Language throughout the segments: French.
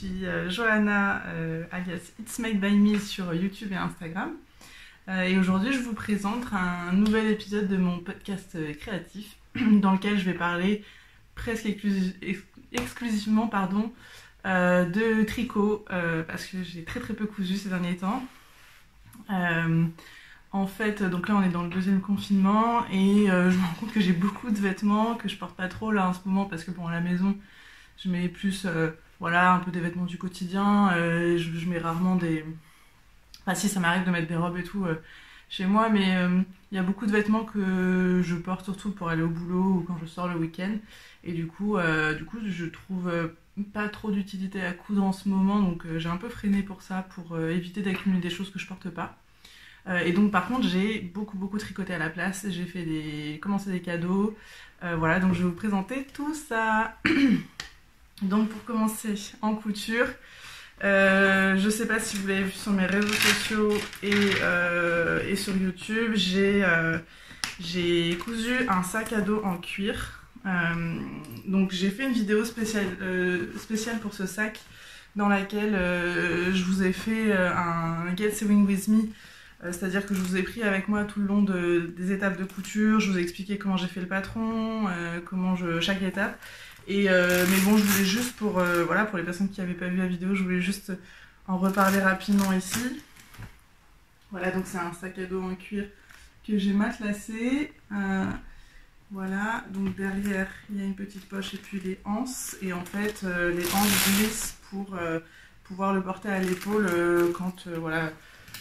suis Johanna, alias It's Made by Me sur YouTube et Instagram. Et aujourd'hui, je vous présente un nouvel épisode de mon podcast créatif dans lequel je vais parler presque exclusivement de tricot parce que j'ai très peu cousu ces derniers temps. En fait, donc là on est dans le deuxième confinement et je me rends compte que j'ai beaucoup de vêtements que je porte pas trop là en ce moment parce que bon à la maison je mets plus voilà un peu des vêtements du quotidien, je mets rarement des... Enfin si, ça m'arrive de mettre des robes et tout chez moi, mais il y a beaucoup de vêtements que je porte surtout pour aller au boulot ou quand je sors le week-end et du coup je trouve pas trop d'utilité à coudre en ce moment, donc j'ai un peu freiné pour ça, pour éviter d'accumuler des choses que je porte pas. Et donc par contre j'ai beaucoup tricoté à la place, j'ai fait commencé des cadeaux, voilà, donc je vais vous présenter tout ça. Donc pour commencer en couture, je sais pas si vous l'avez vu sur mes réseaux sociaux et sur YouTube, j'ai cousu un sac à dos en cuir. Donc j'ai fait une vidéo spéciale pour ce sac dans laquelle je vous ai fait un Get Sewing With Me. C'est-à-dire que je vous ai pris avec moi tout le long des étapes de couture, je vous ai expliqué comment j'ai fait le patron, chaque étape. Mais bon, je voulais juste voilà, pour les personnes qui n'avaient pas vu la vidéo, je voulais juste en reparler rapidement ici. Voilà, donc c'est un sac à dos en cuir que j'ai matelassé. Voilà, donc derrière il y a une petite poche et puis les anses. Et en fait, les anses glissent pour pouvoir le porter à l'épaule quand voilà.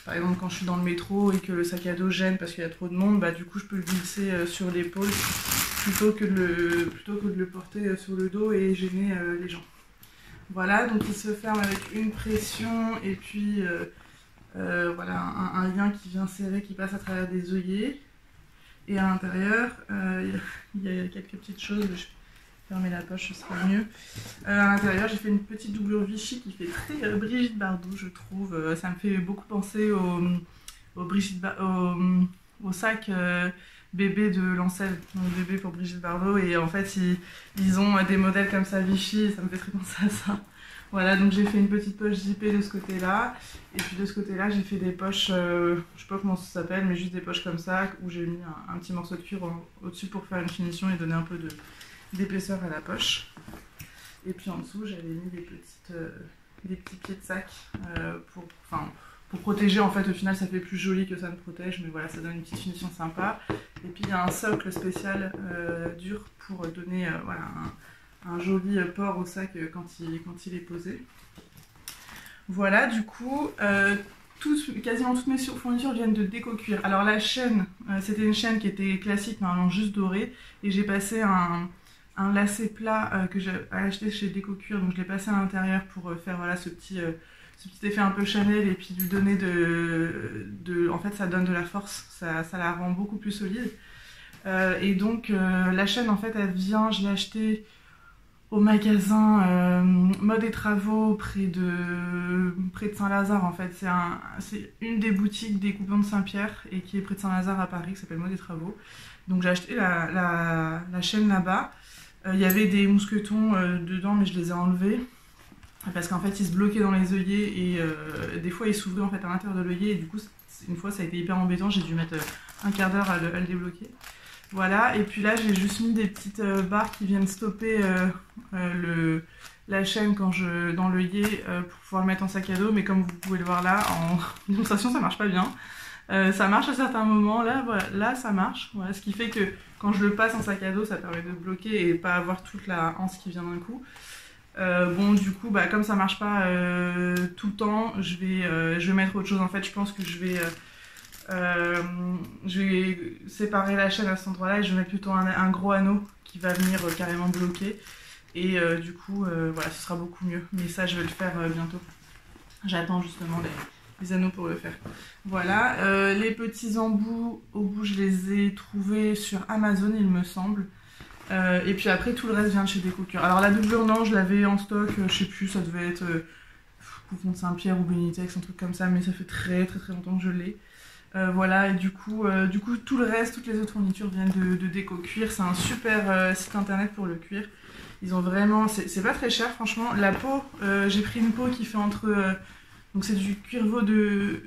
Par exemple, quand je suis dans le métro et que le sac à dos gêne parce qu'il y a trop de monde, bah du coup je peux le glisser sur l'épaule plutôt que de le porter sur le dos et gêner les gens. Voilà, donc il se ferme avec une pression et puis voilà un lien qui vient serrer, qui passe à travers des œillets. Et à l'intérieur, il y a quelques petites choses. Je vais fermer la poche, ce sera mieux. À l'intérieur, j'ai fait une petite doublure Vichy qui fait très Brigitte Bardot, je trouve. Ça me fait beaucoup penser au sac bébé de Lancel, donc bébé pour Brigitte Bardot. Et en fait, ils ont des modèles comme ça Vichy, et ça me fait très penser à ça. Voilà, donc j'ai fait une petite poche zippée de ce côté-là. Et puis de ce côté-là, j'ai fait des poches, je sais pas comment ça s'appelle, mais juste des poches comme ça, où j'ai mis un petit morceau de cuir au-dessus pour faire une finition et donner un peu d'épaisseur à la poche. Et puis en dessous j'avais mis des petits pieds de sac pour protéger. En fait au final ça fait plus joli que ça ne protège, mais voilà, ça donne une petite finition sympa. Et puis il y a un socle spécial dur pour donner voilà, un joli port au sac quand il est posé. Voilà, du coup quasiment toutes mes fournitures viennent de Déco Cuir. Alors la chaîne, c'était une chaîne qui était classique, normalement juste dorée, et j'ai passé un lacet plat que j'ai acheté chez Déco Cuir, donc je l'ai passé à l'intérieur pour faire voilà, ce petit effet un peu Chanel, et puis lui donner en fait ça donne de la force, ça la rend beaucoup plus solide. Et donc la chaîne en fait elle vient, je l'ai achetée au magasin Mode et Travaux près de Saint-Lazare. En fait c'est une des boutiques des Coupons de Saint-Pierre et qui est près de Saint-Lazare à Paris, qui s'appelle Mode et Travaux. Donc j'ai acheté la chaîne là-bas. Il y avait des mousquetons dedans, mais je les ai enlevés parce qu'en fait ils se bloquaient dans les œillets et des fois ils s'ouvraient en fait à l'intérieur de l'œillet, et du coup une fois ça a été hyper embêtant, j'ai dû mettre un quart d'heure à le débloquer. Voilà, et puis là j'ai juste mis des petites barres qui viennent stopper la chaîne dans l'œillet pour pouvoir le mettre en sac à dos, mais comme vous pouvez le voir là, en démonstration ça marche pas bien. Ça marche à certains moments, là, voilà, là ça marche, voilà, ce qui fait que quand je le passe en sac à dos ça permet de bloquer et pas avoir toute la anse qui vient d'un coup. Bon du coup bah, comme ça marche pas tout le temps, je vais mettre autre chose. En fait je pense que je vais séparer la chaîne à cet endroit là et je vais mettre plutôt un gros anneau qui va venir carrément bloquer, et du coup voilà, ce sera beaucoup mieux, mais ça je vais le faire bientôt. J'attends justement les anneaux pour le faire. Voilà, les petits embouts au bout je les ai trouvés sur Amazon il me semble. Et puis après tout le reste vient de chez Déco Cuir. Alors la doublure non, je l'avais en stock, je sais plus, ça devait être Coupon de Saint-Pierre ou Benitex, un truc comme ça, mais ça fait très longtemps que je l'ai. Voilà, et du coup tout le reste, toutes les autres fournitures viennent de Déco Cuir. C'est un super site internet pour le cuir. Ils ont vraiment, c'est pas très cher franchement. La peau, j'ai pris une peau qui fait entre, donc c'est du cuir de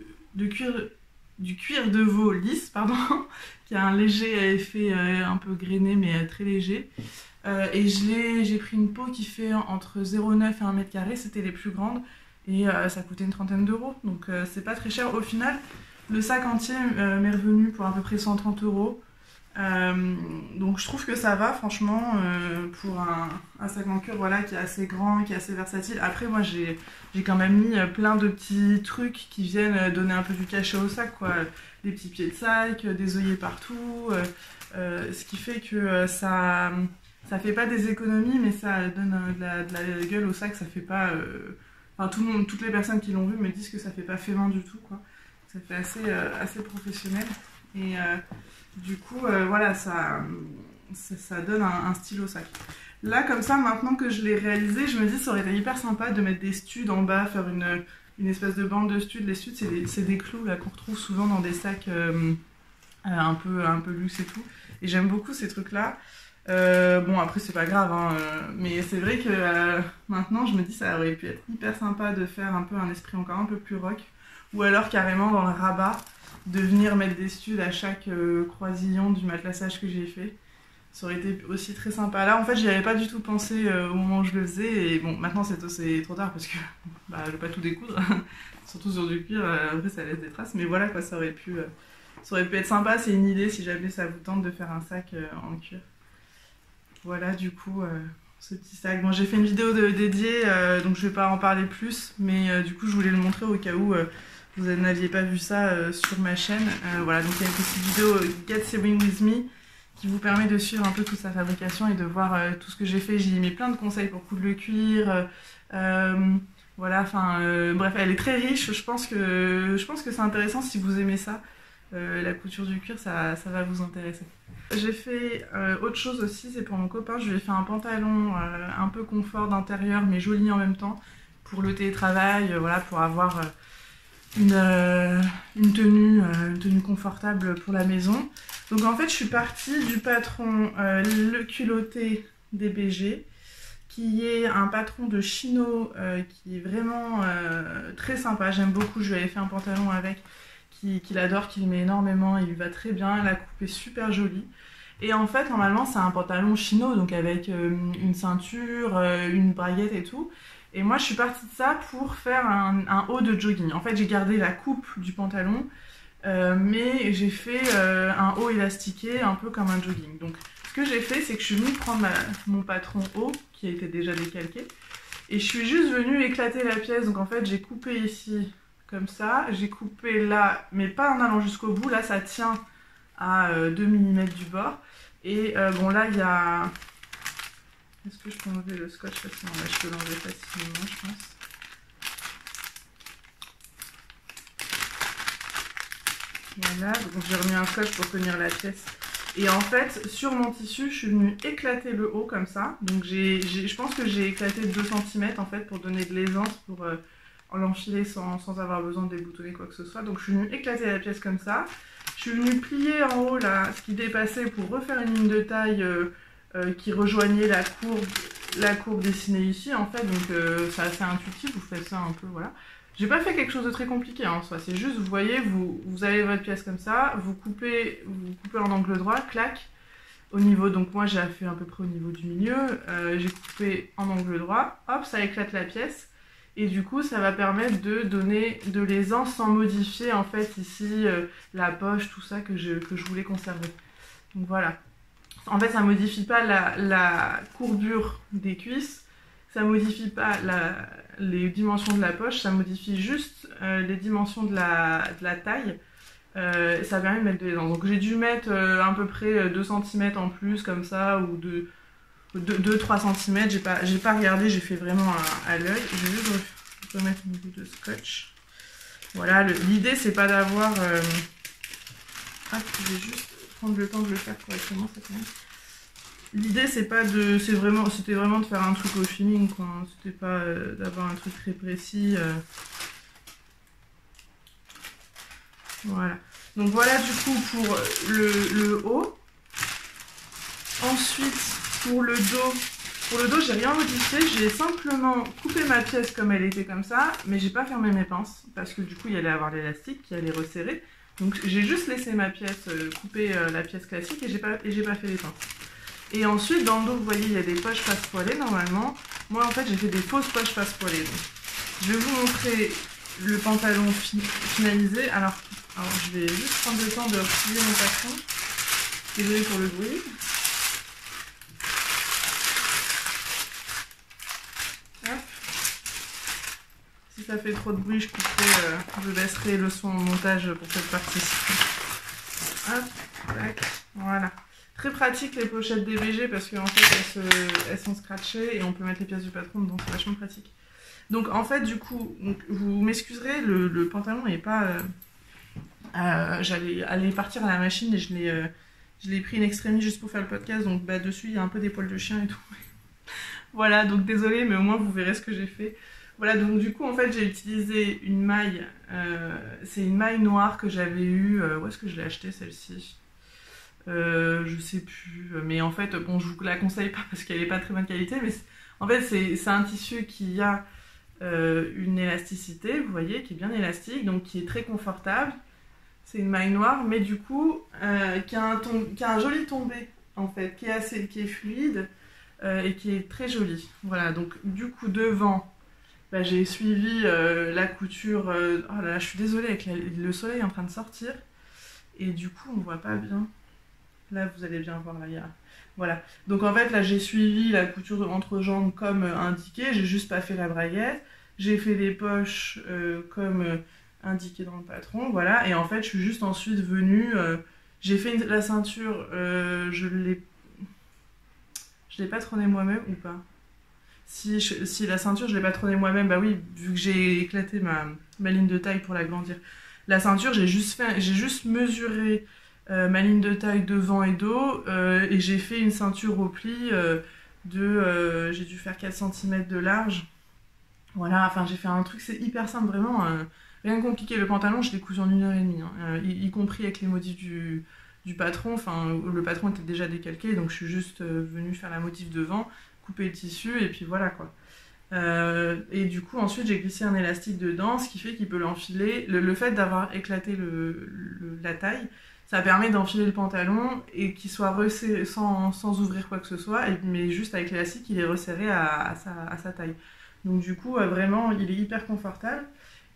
veau lisse, pardon, qui a un léger effet un peu grainé mais très léger. Et j'ai pris une peau qui fait entre 0,9 et 1 mètre carré, c'était les plus grandes. Et ça coûtait une trentaine d'euros, donc c'est pas très cher. Au final, le sac entier m'est revenu pour à peu près 130 euros. Donc je trouve que ça va franchement pour un sac en cuir voilà, qui est assez grand, qui est assez versatile. Après moi j'ai quand même mis plein de petits trucs qui viennent donner un peu du cachet au sac, quoi. Des petits pieds de sac, des œillets partout, ce qui fait que ça fait pas des économies mais ça donne de la gueule au sac, ça fait pas... Enfin, toutes les personnes qui l'ont vu me disent que ça fait pas fait main du tout, quoi. Ça fait assez professionnel. Et du coup, voilà, ça donne un style au sac. Là, comme ça, maintenant que je l'ai réalisé, je me dis que ça aurait été hyper sympa de mettre des studs en bas, faire une espèce de bande de studs. Les studs, c'est des clous là qu'on retrouve souvent dans des sacs un peu luxe et tout. Et j'aime beaucoup ces trucs-là. Bon, après, c'est pas grave, hein, mais c'est vrai que maintenant, je me dis que ça aurait pu être hyper sympa de faire un peu un esprit encore un peu plus rock. Ou alors, carrément, dans le rabat, de venir mettre des studs à chaque croisillon du matelassage que j'ai fait. Ça aurait été aussi très sympa. Là, en fait, j'y avais pas du tout pensé au moment où je le faisais. Et bon, maintenant, c'est trop tard parce que bah, je vais pas tout découdre. Surtout sur du cuir, après, ça laisse des traces. Mais voilà, quoi, ça aurait pu être sympa. C'est une idée si jamais ça vous tente de faire un sac en cuir. Voilà, du coup, ce petit sac. Bon, j'ai fait une vidéo dédiée, donc je vais pas en parler plus. Mais du coup, je voulais le montrer au cas où vous n'aviez pas vu ça sur ma chaîne. Voilà, donc il y a une petite vidéo Get Sewing With Me qui vous permet de suivre un peu toute sa fabrication et de voir tout ce que j'ai fait. J'y ai mis plein de conseils pour coudre le cuir. Voilà, enfin, bref, elle est très riche. Je pense que c'est intéressant si vous aimez ça. La couture du cuir, ça va vous intéresser. J'ai fait autre chose aussi, c'est pour mon copain. Je lui ai fait un pantalon un peu confort d'intérieur, mais joli en même temps, pour le télétravail, voilà, pour avoir une tenue confortable pour la maison. Donc en fait, je suis partie du patron Le Culotté DBG, qui est un patron de chino qui est vraiment très sympa. J'aime beaucoup, je lui avais fait un pantalon avec qu'il adore, qu'il met énormément, il lui va très bien, la coupe est super jolie. Et en fait, normalement, c'est un pantalon chino, donc avec une ceinture, une braguette et tout. Et moi, je suis partie de ça pour faire un haut de jogging. En fait, j'ai gardé la coupe du pantalon, mais j'ai fait un haut élastiqué, un peu comme un jogging. Donc, ce que j'ai fait, c'est que je suis venue prendre mon patron haut, qui a été déjà décalqué, et je suis juste venue éclater la pièce. Donc, en fait, j'ai coupé ici, comme ça. J'ai coupé là, mais pas en allant jusqu'au bout. Là, ça tient à 2 mm du bord. Et bon, là, il y a... Est-ce que je peux enlever le scotch facilement? Là, je peux l'enlever facilement, je pense. Voilà, donc j'ai remis un scotch pour tenir la pièce. Et en fait, sur mon tissu, je suis venue éclater le haut comme ça. Donc je pense que j'ai éclaté 2 cm en fait pour donner de l'aisance, pour l'enfiler sans avoir besoin de déboutonner quoi que ce soit. Donc je suis venue éclater la pièce comme ça. Je suis venue plier en haut là, ce qui dépassait pour refaire une ligne de taille qui rejoignait la courbe dessinée ici en fait. Donc c'est assez intuitif, vous faites ça un peu, voilà. J'ai pas fait quelque chose de très compliqué en soi, c'est juste, vous voyez, vous avez votre pièce comme ça, vous coupez en angle droit, clac, au niveau, donc moi j'ai fait à peu près au niveau du milieu, j'ai coupé en angle droit, hop, ça éclate la pièce, et du coup ça va permettre de donner de l'aisance sans modifier en fait ici la poche, tout ça que je voulais conserver. Donc voilà. En fait ça modifie pas la courbure des cuisses, ça modifie pas les dimensions de la poche, ça modifie juste les dimensions de la taille. Ça permet de mettre de l'aisance. Donc j'ai dû mettre à peu près 2 cm en plus comme ça, ou 2-3 cm. J'ai pas regardé, j'ai fait vraiment à l'œil. Je vais juste remettre une bout de scotch. Voilà, l'idée c'est pas d'avoir... je vais juste prendre le temps de le faire correctement cette semaine. L'idée c'est pas de... C'était vraiment de faire un truc au feeling, quoi. C'était pas d'avoir un truc très précis. Voilà. Donc voilà du coup pour le haut. Ensuite pour le dos, Pour le dos, j'ai rien modifié, j'ai simplement coupé ma pièce comme elle était comme ça, mais j'ai pas fermé mes pinces, parce que du coup, il y allait avoir l'élastique qui allait resserrer. Donc j'ai juste laissé ma pièce, couper la pièce classique, et j'ai pas fait les pinces. Et ensuite, dans le dos, vous voyez, il y a des poches passe-poilées, normalement. Moi, en fait, j'ai fait des fausses poches passe-poilées. Je vais vous montrer le pantalon finalisé. Alors, je vais juste prendre le temps de replier mon patron. Désolée pour le bruit. Hop. Si ça fait trop de bruit, je baisserai le son au montage pour cette partie-ci. Hop, tac, voilà. Très pratique les pochettes DBG parce qu'en fait elles sont scratchées et on peut mettre les pièces du patron dedans, c'est vachement pratique. Donc en fait du coup, vous m'excuserez, le pantalon n'est pas... j'allais aller partir à la machine et je l'ai pris in extremis juste pour faire le podcast, donc bah, dessus il y a un peu des poils de chien et tout. Voilà, donc désolée, mais au moins vous verrez ce que j'ai fait. Voilà, donc du coup en fait j'ai utilisé une maille, c'est une maille noire que j'avais eue, où est-ce que je l'ai achetée celle-ci? Je sais plus, mais en fait, bon, je vous la conseille pas parce qu'elle est pas très bonne qualité, mais en fait, c'est un tissu qui a une élasticité, vous voyez, qui est bien élastique, donc qui est très confortable. C'est une maille noire, mais du coup, qui a un joli tombé, en fait, qui est fluide et qui est très joli. Voilà, donc du coup, devant, bah, j'ai suivi la couture. Oh là là, je suis désolée, avec le soleil en train de sortir, et du coup, on voit pas bien. Là, vous allez bien voir, là, voilà. Donc, en fait, là, j'ai suivi la couture entre jambes comme indiqué. J'ai juste pas fait la braguette. J'ai fait les poches comme indiqué dans le patron, voilà. Et en fait, je suis juste ensuite venue... j'ai fait la ceinture, je l'ai patronné moi-même ou pas? Si la ceinture, je l'ai patronné moi-même, bah oui, vu que j'ai éclaté ma ligne de taille pour l'agrandir. La ceinture, j'ai juste mesuré... ma ligne de taille devant et dos, et j'ai fait une ceinture au pli j'ai dû faire 4 cm de large. Voilà, enfin j'ai fait un truc, c'est hyper simple, vraiment, rien de compliqué. Le pantalon, je l'ai cousu en 1h30, hein, y compris avec les motifs du patron. Enfin, le patron était déjà décalqué, donc je suis juste venue faire la motif devant, couper le tissu, et puis voilà quoi. Et du coup, ensuite, j'ai glissé un élastique dedans, ce qui fait qu'il peut l'enfiler. Le fait d'avoir éclaté la taille, ça permet d'enfiler le pantalon et qu'il soit resserré sans ouvrir quoi que ce soit, mais juste avec l'élastique, il est resserré à sa taille. Donc du coup, vraiment, il est hyper confortable.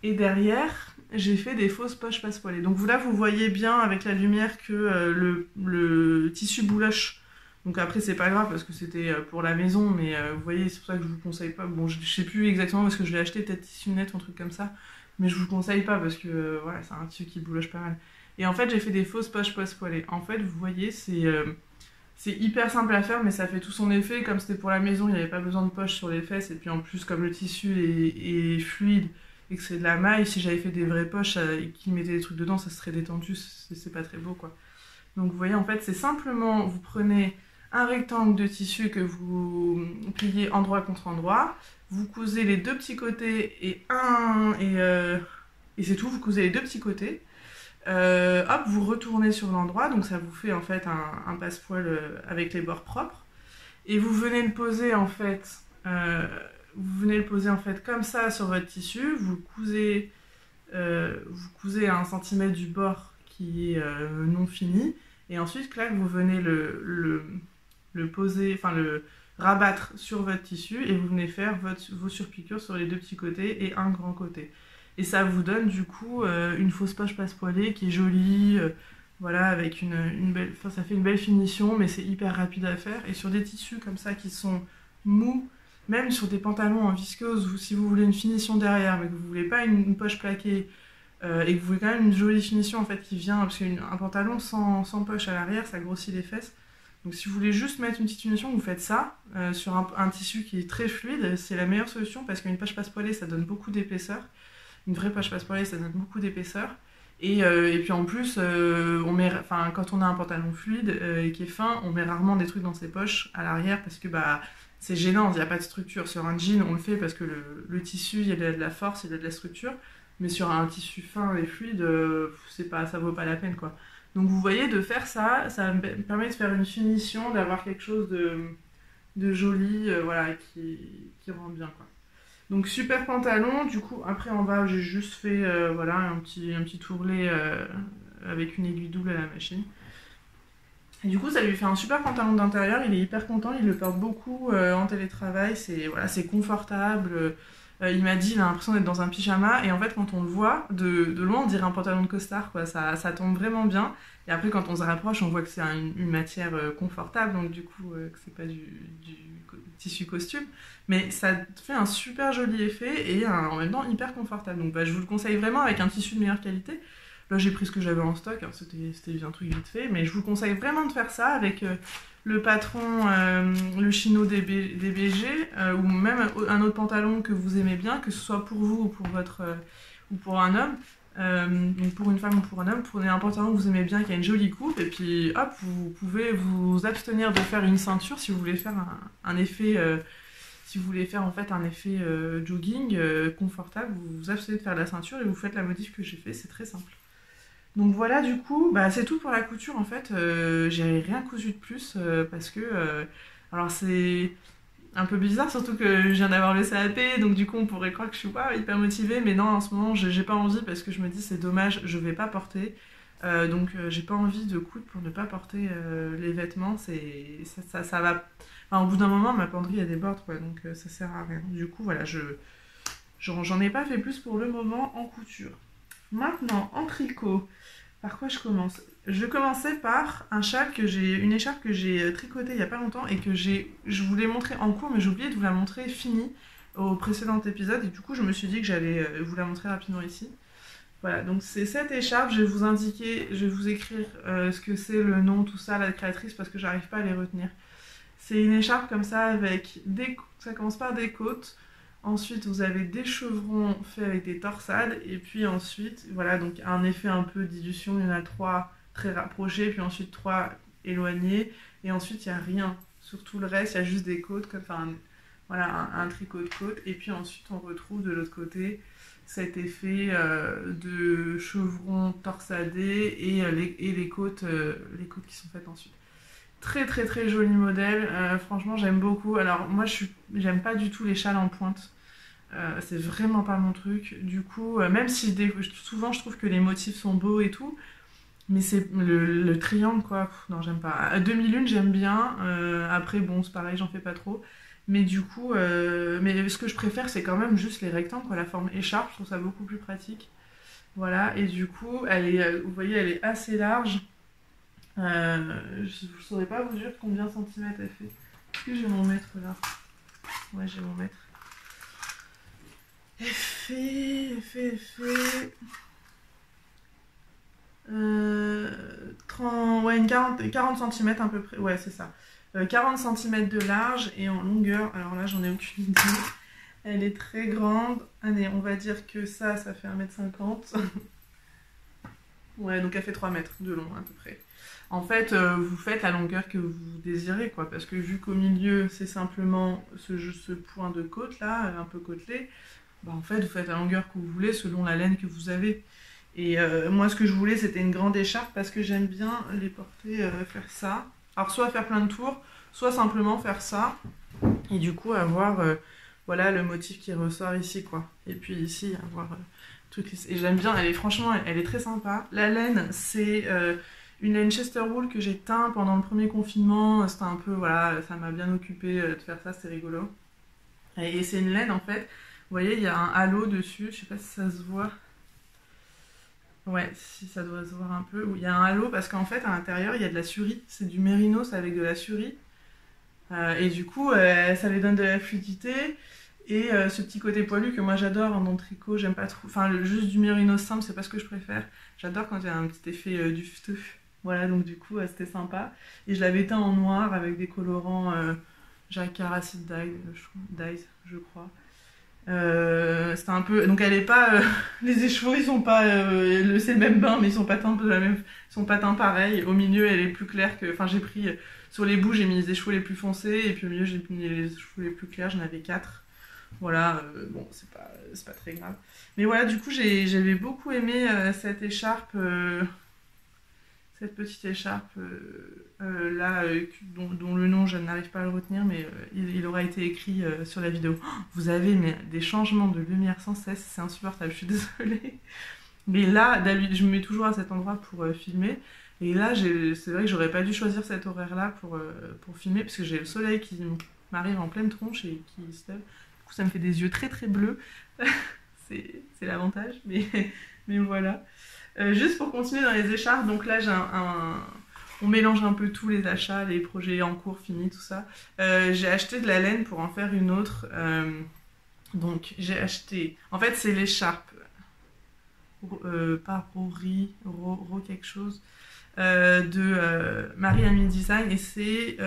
Et derrière, j'ai fait des fausses poches passe-poilées. Donc là, vous voyez bien avec la lumière que le tissu bouloche. Donc après, c'est pas grave parce que c'était pour la maison, mais vous voyez, c'est pour ça que je vous conseille pas. Bon, je sais plus exactement où est-ce que je l'ai acheté, peut-être tissu net ou un truc comme ça, mais je vous conseille pas parce que voilà, c'est un tissu qui bouloche pas mal. Et en fait, j'ai fait des fausses poches passe-poilées. En fait, vous voyez, c'est hyper simple à faire, mais ça fait tout son effet. Comme c'était pour la maison, il n'y avait pas besoin de poche sur les fesses. Et puis en plus, comme le tissu est fluide et que c'est de la maille, si j'avais fait des vraies poches et qu'ils mettaient des trucs dedans, ça serait détendu. C'est pas très beau, quoi. Donc vous voyez, en fait, c'est simplement, vous prenez un rectangle de tissu que vous pliez endroit contre endroit. Vous cousez les deux petits côtés et c'est tout. Vous cousez les deux petits côtés. Hop, vous retournez sur l'endroit, donc ça vous fait en fait un passepoil avec les bords propres. Et vous venez le poser en fait, comme ça sur votre tissu. Vous cousez 1 cm du bord qui est non fini. Et ensuite, clac, vous venez le poser, enfin le rabattre sur votre tissu et vous venez faire vos surpiqûres sur les deux petits côtés et un grand côté. Et ça vous donne du coup une fausse poche passe-poilée qui est jolie, voilà, avec une belle, enfin, ça fait une belle finition, mais c'est hyper rapide à faire. Et sur des tissus comme ça qui sont mous, même sur des pantalons en viscose, si vous voulez une finition derrière, mais que vous voulez pas une poche plaquée, et que vous voulez quand même une jolie finition en fait qui vient, parce qu'un pantalon sans poche à l'arrière, ça grossit les fesses. Donc si vous voulez juste mettre une petite finition, vous faites ça, sur un tissu qui est très fluide, c'est la meilleure solution, parce qu'une poche passe-poilée, ça donne beaucoup d'épaisseur. Une vraie poche passe-poilée, ça donne beaucoup d'épaisseur. Et puis en plus, quand on a un pantalon fluide et qui est fin, on met rarement des trucs dans ses poches à l'arrière parce que c'est gênant, il n'y a pas de structure. Sur un jean, on le fait parce que le tissu, il y a de la force, il y a de la structure. Mais sur un tissu fin et fluide, ça vaut pas la peine, quoi. Donc vous voyez, de faire ça, ça me permet de faire une finition, d'avoir quelque chose joli, voilà, qui rend bien, quoi. Donc super pantalon, du coup après en bas j'ai juste fait voilà, un petit tourlet avec une aiguille double à la machine. Et du coup ça lui fait un super pantalon d'intérieur, il est hyper content, il le porte beaucoup en télétravail, c'est voilà, c'est confortable. Il m'a dit il a l'impression d'être dans un pyjama et en fait quand on le voit de loin on dirait un pantalon de costard, quoi. Ça tombe vraiment bien. Et après quand on se rapproche on voit que c'est une matière confortable, donc du coup que c'est pas du tissu costume. Mais ça fait un super joli effet et en même temps hyper confortable. Donc bah, je vous le conseille vraiment avec un tissu de meilleure qualité. Là j'ai pris ce que j'avais en stock, hein, c'était un truc vite fait. Mais je vous conseille vraiment de faire ça avec le patron, le chino DBG, ou même un autre pantalon que vous aimez bien, que ce soit pour vous ou pour, ou pour un homme. Donc pour une femme ou pour un homme, prenez un pantalon que vous aimez bien, qui a une jolie coupe, et puis hop, vous pouvez vous abstenir de faire une ceinture si vous voulez faire un effet, si vous voulez faire en fait un effet jogging confortable, vous vous abstenez de faire la ceinture et vous faites la modif que j'ai fait, c'est très simple. Donc voilà, du coup, bah, c'est tout pour la couture en fait. J'ai rien cousu de plus parce que, alors c'est un peu bizarre, surtout que je viens d'avoir le CAP, donc du coup on pourrait croire que je suis pas hyper motivée, mais non, en ce moment j'ai pas envie parce que je me dis c'est dommage, je vais pas porter. Donc j'ai pas envie de coudre pour ne pas porter les vêtements, ça va. Enfin, au bout d'un moment, ma penderie elle déborde, quoi, donc ça sert à rien. Du coup, voilà, j'en ai pas fait plus pour le moment en couture. Maintenant, en tricot, par quoi je commence? Je commençais par une écharpe que j'ai tricotée il y a pas longtemps et que je voulais montrer en cours, mais j'ai oublié de vous la montrer finie au précédent épisode, et du coup je me suis dit que j'allais vous la montrer rapidement ici. Voilà, donc c'est cette écharpe, je vais vous indiquer, je vais vous écrire ce que c'est, le nom, tout ça, la créatrice, parce que j'arrive pas à les retenir. C'est une écharpe comme ça avec ça commence par des côtes. Ensuite, vous avez des chevrons faits avec des torsades. Et puis ensuite, voilà, donc un effet un peu dilution. Il y en a 3 très rapprochés, puis ensuite 3 éloignés. Et ensuite, il n'y a rien. Sur tout le reste, il y a juste des côtes, enfin, voilà, un tricot de côte. Et puis ensuite, on retrouve de l'autre côté cet effet de chevrons torsadés et les côtes qui sont faites ensuite. Très très très joli modèle, franchement j'aime beaucoup. Alors moi j'aime pas du tout les châles en pointe, c'est vraiment pas mon truc. Du coup, même si souvent je trouve que les motifs sont beaux et tout, mais c'est le triangle quoi, non j'aime pas. À demi-lune j'aime bien, après bon c'est pareil, j'en fais pas trop. Mais du coup, mais ce que je préfère c'est quand même juste les rectangles, quoi, la forme écharpe, je trouve ça beaucoup plus pratique. Voilà, et du coup, vous voyez elle est assez large. Je ne saurais pas vous dire combien de centimètres elle fait. Est-ce que j'ai mon mètre là? Ouais, j'ai mon mètre. Elle fait 30, ouais, 40 cm à peu près. Ouais, c'est ça. 40 cm de large et en longueur. Alors là, j'en ai aucune idée. Elle est très grande. Allez, on va dire que ça fait 1,50 m. Ouais, donc elle fait 3 mètres de long à peu près. En fait, vous faites la longueur que vous désirez, quoi, parce que vu qu'au milieu, c'est simplement ce point de côte, là, un peu côtelé, bah, en fait, vous faites la longueur que vous voulez selon la laine que vous avez. Et moi, ce que je voulais, c'était une grande écharpe, parce que j'aime bien les porter, faire ça. Alors, soit faire plein de tours, soit simplement faire ça, et du coup, avoir, voilà, le motif qui ressort ici, quoi. Et puis ici, avoir... Et j'aime bien, franchement, elle est très sympa. La laine, c'est... une laine Chesterwool que j'ai teint pendant le premier confinement, c'était un peu, voilà, ça m'a bien occupé de faire ça, c'est rigolo. Et c'est une laine en fait, vous voyez, il y a un halo dessus, je sais pas si ça se voit. Ouais, si ça doit se voir un peu. Il y a un halo parce qu'en fait, à l'intérieur, il y a de la surie, c'est du mérinos avec de la surie. Et du coup, ça lui donne de la fluidité. Et ce petit côté poilu que moi j'adore dans le tricot, j'aime pas trop. Enfin, juste du mérinos simple, c'est pas ce que je préfère. J'adore quand il y a un petit effet dufteux. Voilà, donc du coup, c'était sympa. Et je l'avais teint en noir avec des colorants Jacquard Acid Dyes, je crois. C'était un peu... Donc elle est pas... les écheveaux, ils sont pas... c'est le même bain, mais ils sont pas teints de la même... Ils sont pas teints pareil. Au milieu, elle est plus claire que... Enfin, j'ai pris... Sur les bouts, j'ai mis les écheveaux les plus foncés. Et puis au milieu, j'ai mis les écheveaux les plus clairs. J'en avais 4. Voilà, bon, c'est pas très grave. Mais voilà, du coup, j'avais beaucoup aimé cette écharpe... cette petite écharpe là, dont le nom je n'arrive pas à le retenir, mais il aura été écrit sur la vidéo. Oh, vous avez mais, des changements de lumière sans cesse, c'est insupportable, je suis désolée. Mais là, je me mets toujours à cet endroit pour filmer. Et là, c'est vrai que j'aurais pas dû choisir cet horaire-là pour filmer, parce que j'ai le soleil qui m'arrive en pleine tronche et qui se lève. Du coup, ça me fait des yeux très très bleus. C'est l'avantage, mais voilà. Juste pour continuer dans les écharpes, donc là, on mélange un peu tous les achats, les projets en cours, finis, tout ça. J'ai acheté de la laine pour en faire une autre. Donc, j'ai acheté... En fait, c'est l'écharpe. Pas Rory, quelque chose. De Marie-Amie Design, et c'est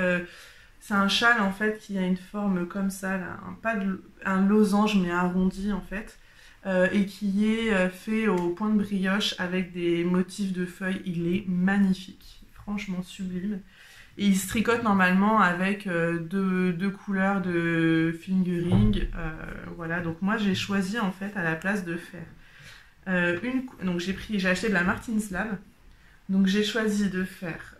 un châle en fait qui a une forme comme ça, là, un losange mais arrondi en fait, et qui est fait au point de brioche avec des motifs de feuilles. Il est magnifique, franchement sublime, et il se tricote normalement avec deux couleurs de fingering. Voilà, donc moi j'ai choisi en fait à la place de faire donc j'ai acheté de la Martin's Lab. Donc j'ai choisi de faire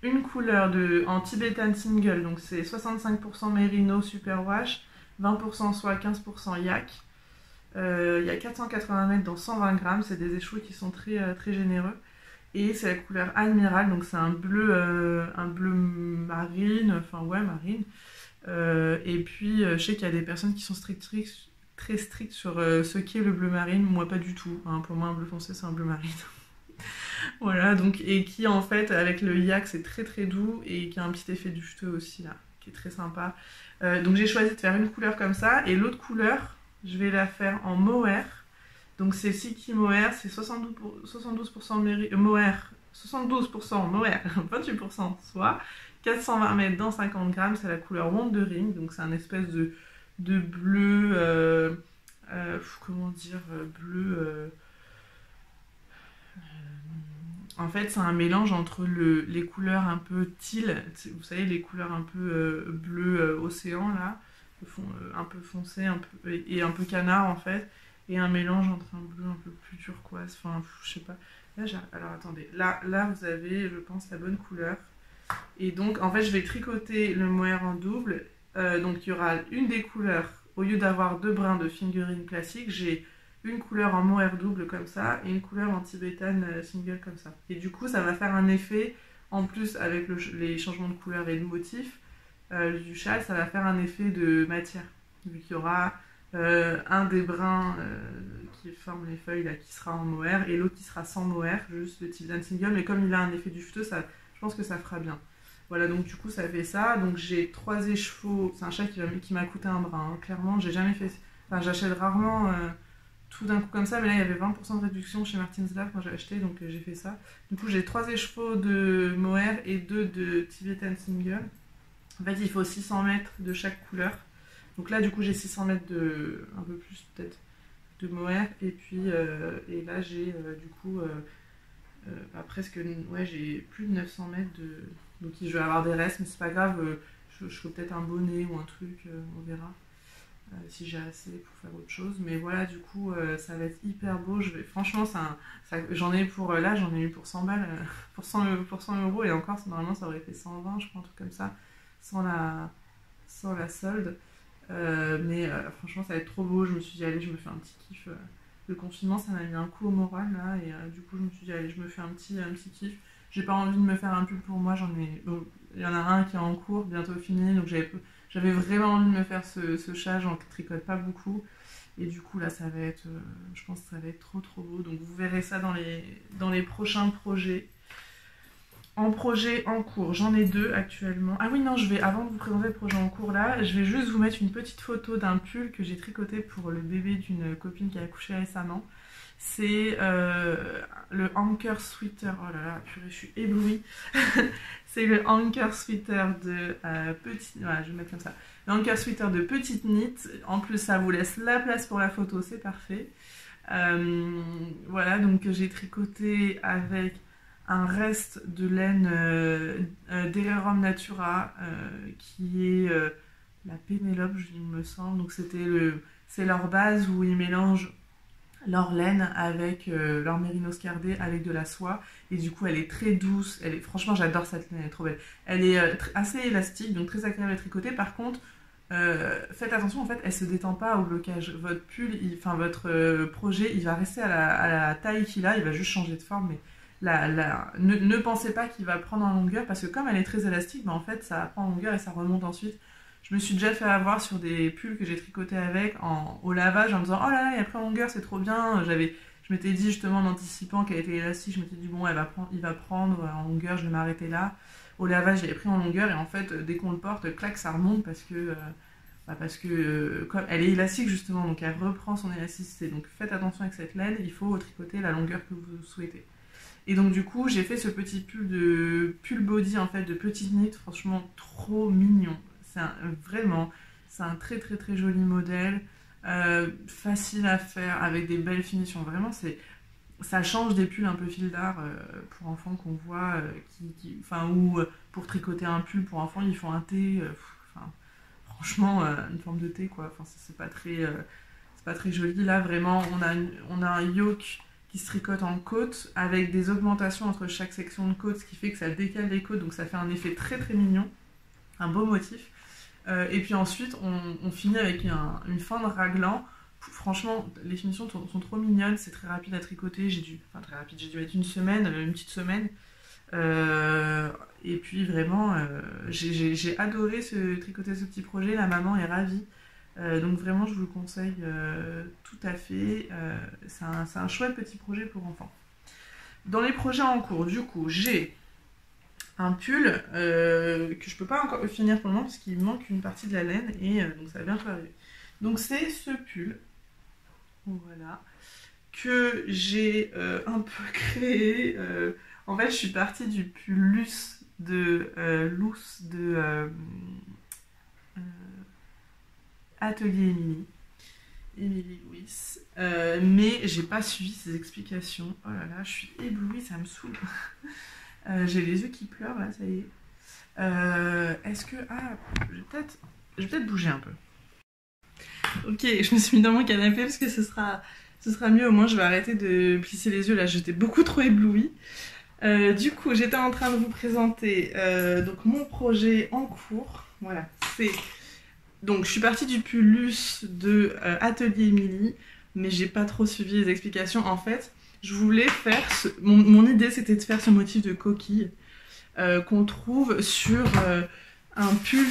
une couleur en Tibetan Single, donc c'est 65% Merino Superwash, 20% soie, 15% yak. Il y a 480 mètres dans 120 grammes, c'est des échoués qui sont très, très généreux. Et c'est la couleur Admiral, donc c'est un bleu marine, enfin ouais marine. Et puis je sais qu'il y a des personnes qui sont très strictes sur ce qu'est le bleu marine, moi pas du tout. Hein, pour moi un bleu foncé c'est un bleu marine. Voilà, donc, et qui en fait, avec le yak, c'est très très doux et qui a un petit effet dufteux aussi là, qui est très sympa. Donc j'ai choisi de faire une couleur comme ça, et l'autre couleur, je vais la faire en mohair. Donc c'est Siki Mohair, c'est 72% mohair, 72% mohair, 28% soie, 420 mètres dans 50 grammes, c'est la couleur Wandering, donc c'est un espèce de bleu, comment dire, bleu... En fait, c'est un mélange entre les couleurs un peu teal, vous savez, les couleurs un peu bleu océan, là, un peu foncé, et un peu canard, en fait, et un mélange entre un bleu un peu plus turquoise, enfin, je sais pas. Là, alors, attendez, là, vous avez, je pense, la bonne couleur. Et donc, en fait, je vais tricoter le mohair en double. Donc, il y aura une des couleurs, au lieu d'avoir deux brins de fingering classique, j'ai une couleur en mohair double comme ça et une couleur en Tibetan single comme ça. Et du coup, ça va faire un effet, en plus avec les changements de couleur et de motifs du châle, ça va faire un effet de matière. Vu qu'il y aura un des brins qui forment les feuilles là, qui sera en mohair, et l'autre qui sera sans mohair, juste le Tibetan single. Mais comme il a un effet dufteux, je pense que ça fera bien. Voilà, donc du coup, ça fait ça. Donc j'ai 3 écheveaux. C'est un châle qui m'a coûté un bras, hein. Clairement, j'ai jamais fait... Enfin, j'achète rarement... tout d'un coup comme ça, mais là il y avait 20% de réduction chez Martin's Lab quand j'ai acheté, donc j'ai fait ça. Du coup j'ai 3 écheveaux de mohair et 2 de Tibetan single. En fait il faut 600 mètres de chaque couleur. Donc là du coup j'ai 600 mètres de, un peu plus peut-être, de mohair, et puis et là j'ai du coup presque, ouais, j'ai plus de 900 mètres de... Donc je vais avoir des restes, mais c'est pas grave, je ferai peut-être un bonnet ou un truc, on verra. Si j'ai assez pour faire autre chose, mais voilà, du coup ça va être hyper beau. Franchement j'en ai pour là, j'en ai eu pour 100 balles, pour 100 euros, et encore normalement ça aurait fait 120, je crois, un truc comme ça, sans la solde. Mais franchement ça va être trop beau. Je me suis dit allez, je me fais un petit kiff. Le confinement ça m'a mis un coup au moral là, et du coup je me suis dit allez, je me fais un petit kiff. J'ai pas envie de me faire un pull pour moi, il y en a un qui est en cours, bientôt fini, donc j'avais vraiment envie de me faire ce châle, j'en tricote pas beaucoup. Et du coup là ça va être, je pense que ça va être trop trop beau. Donc vous verrez ça dans les prochains projets. En projet en cours, j'en ai 2 actuellement. Ah oui non, avant de vous présenter le projet en cours là, je vais juste vous mettre une petite photo d'un pull que j'ai tricoté pour le bébé d'une copine qui a accouché récemment. C'est le Anchor Sweater. Oh là là, purée, je suis éblouie. C'est le Anchor Sweater de petite... Voilà, je vais mettre comme ça. Le Anchor Sweater de petite knit. En plus, ça vous laisse la place pour la photo, c'est parfait. Voilà, donc j'ai tricoté avec un reste de laine d'Ererum Natura qui est la Pénélope, il me semble. Donc c'est leur base où ils mélangent leur laine avec leur mérinos cardé avec de la soie. Et du coup, elle est très douce. Franchement, j'adore cette laine, elle est trop belle. Elle est assez élastique, donc très agréable à tricoter. Par contre, faites attention, en fait, elle se détend pas au blocage. Votre pull, votre projet, il va rester à la taille qu'il a, il va juste changer de forme. Mais ne pensez pas qu'il va prendre en longueur, parce que comme elle est très élastique, en fait, ça prend en longueur et ça remonte ensuite. Je me suis déjà fait avoir sur des pulls que j'ai tricotés avec au lavage en me disant oh là là, il a pris en longueur, c'est trop bien. Je m'étais dit justement en anticipant qu'elle était élastique, je m'étais dit bon, il va prendre en longueur, je vais m'arrêter là. Au lavage, il avait pris en longueur et en fait, dès qu'on le porte, clac, ça remonte parce que comme elle est élastique justement, donc elle reprend son élasticité. Donc faites attention avec cette laine, il faut tricoter la longueur que vous souhaitez. Et donc du coup, j'ai fait ce petit pull body en fait de petite knit, franchement trop mignon. Vraiment, c'est un très très très joli modèle, facile à faire, avec des belles finitions. Vraiment, ça change des pulls un peu fil d'art pour enfants qu'on voit, ou pour tricoter un pull pour enfants, ils font un thé, franchement, une forme de thé quoi. Enfin, c'est pas très joli. Là, vraiment, on a un yoke qui se tricote en côte avec des augmentations entre chaque section de côte, ce qui fait que ça décale les côtes, donc ça fait un effet très très mignon, un beau motif. Et puis ensuite, on finit avec une fin de raglan. Franchement, les finitions sont trop mignonnes, c'est très rapide à tricoter. J'ai dû mettre une petite semaine. Et puis vraiment, j'ai adoré tricoter ce petit projet. La maman est ravie. Donc vraiment, je vous le conseille tout à fait. C'est un chouette petit projet pour enfants. Dans les projets en cours, du coup, j'ai un pull que je peux pas encore finir pour le moment parce qu'il manque une partie de la laine et donc ça va bientôt arriver. Donc c'est ce pull, voilà, que j'ai un peu créé. En fait, je suis partie du pull loose de Atelier Émilie Louis, mais j'ai pas suivi ses explications. Oh là là, je suis éblouie, ça me saoule. J'ai les yeux qui pleurent là, ça y est. Est-ce que... Ah, je vais peut-être bouger un peu. Ok, je me suis mis dans mon canapé parce que ce sera mieux. Au moins, je vais arrêter de plisser les yeux. Là, j'étais beaucoup trop éblouie. Du coup, j'étais en train de vous présenter donc mon projet en cours. Voilà, donc, je suis partie du pull luce de Atelier Émilie, mais j'ai pas trop suivi les explications. En fait, je voulais faire... Mon idée, c'était de faire ce motif de coquille qu'on trouve sur un pull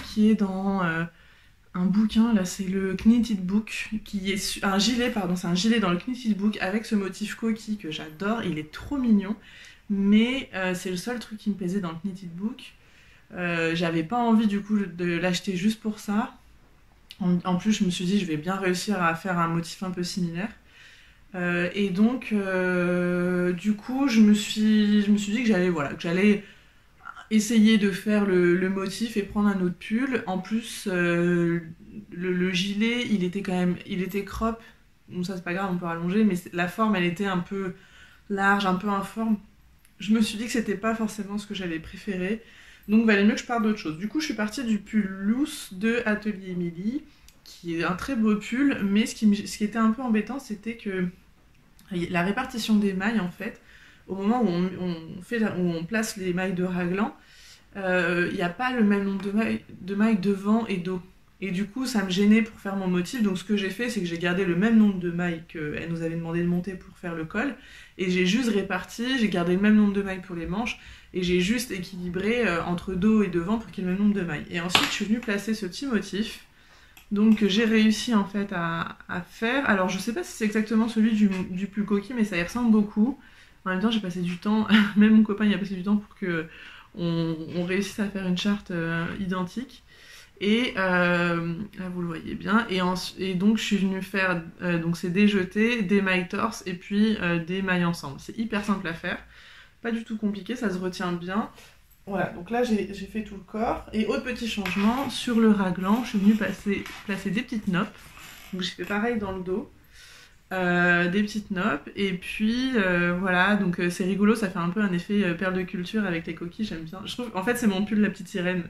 qui est dans un bouquin. Là, c'est le Knitted Book, qui est un gilet, pardon, c'est un gilet dans le Knitted Book avec ce motif coquille que j'adore. Il est trop mignon, mais c'est le seul truc qui me plaisait dans le Knitted Book. J'avais pas envie du coup de l'acheter juste pour ça. En plus, je me suis dit, je vais bien réussir à faire un motif un peu similaire. Et donc, du coup, je me suis dit que j'allais essayer de faire le motif et prendre un autre pull. En plus, le gilet, il était crop. Bon, ça c'est pas grave, on peut rallonger, mais la forme, elle était un peu large, un peu informe. Je me suis dit que c'était pas forcément ce que j'allais préférer. Donc, il valait mieux que je parte d'autre chose. Du coup, je suis partie du pull loose de Atelier Émilie, qui est un très beau pull, mais ce qui était un peu embêtant, c'était que la répartition des mailles, en fait, au moment où on place les mailles de raglan, il n'y a pas le même nombre de mailles devant et dos. Et du coup, ça me gênait pour faire mon motif. Donc, ce que j'ai fait, c'est que j'ai gardé le même nombre de mailles qu'elle nous avait demandé de monter pour faire le col. Et j'ai juste réparti, j'ai gardé le même nombre de mailles pour les manches. Et j'ai juste équilibré entre dos et devant pour qu'il y ait le même nombre de mailles. Et ensuite, je suis venue placer ce petit motif. Donc, j'ai réussi en fait à faire. Alors, je sais pas si c'est exactement celui du pull coquille, mais ça y ressemble beaucoup. En même temps, j'ai passé du temps, même mon copain y a passé du temps pour qu'on réussisse à faire une charte identique. Et là, vous le voyez bien. Et donc, je suis venue faire donc c'est des jetés, des mailles torse et puis des mailles ensemble. C'est hyper simple à faire. Pas du tout compliqué, ça se retient bien. Voilà, donc là j'ai fait tout le corps. Et autre petit changement, sur le raglan, je suis venue placer des petites noppes. Donc j'ai fait pareil dans le dos. Des petites noppes. Et puis voilà, donc c'est rigolo, ça fait un peu un effet perle de culture avec les coquilles, j'aime bien. Je trouve, en fait c'est mon pull la petite sirène.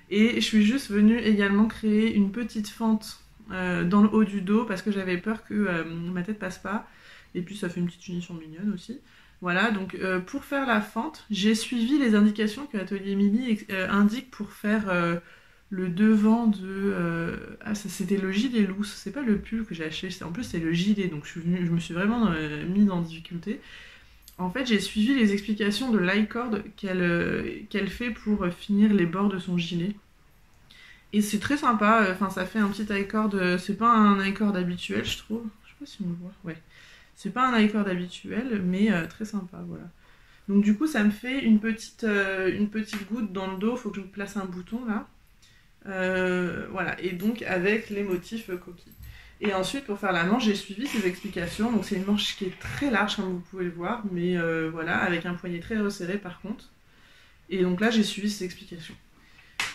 Et je suis juste venue également créer une petite fente dans le haut du dos parce que j'avais peur que ma tête passe pas. Et puis ça fait une petite finition mignonne aussi. Voilà, donc pour faire la fente, j'ai suivi les indications que Atelier Mini indique pour faire le devant de... Ah, c'était le gilet loose, c'est pas le pull que j'ai acheté, en plus c'est le gilet, donc je me suis vraiment mise en difficulté. En fait, j'ai suivi les explications de l'icord qu'elle fait pour finir les bords de son gilet. Et c'est très sympa, enfin ça fait un petit icord, c'est pas un icord habituel je trouve, je sais pas si on le voit, ouais. C'est pas un icord habituel, mais très sympa, voilà. Donc du coup, ça me fait une petite goutte dans le dos, faut que je place un bouton là. Voilà, et donc avec les motifs coquilles. Et ensuite, pour faire la manche, j'ai suivi ces explications. Donc c'est une manche qui est très large, comme vous pouvez le voir, mais voilà, avec un poignet très resserré par contre. Et donc là, j'ai suivi ces explications.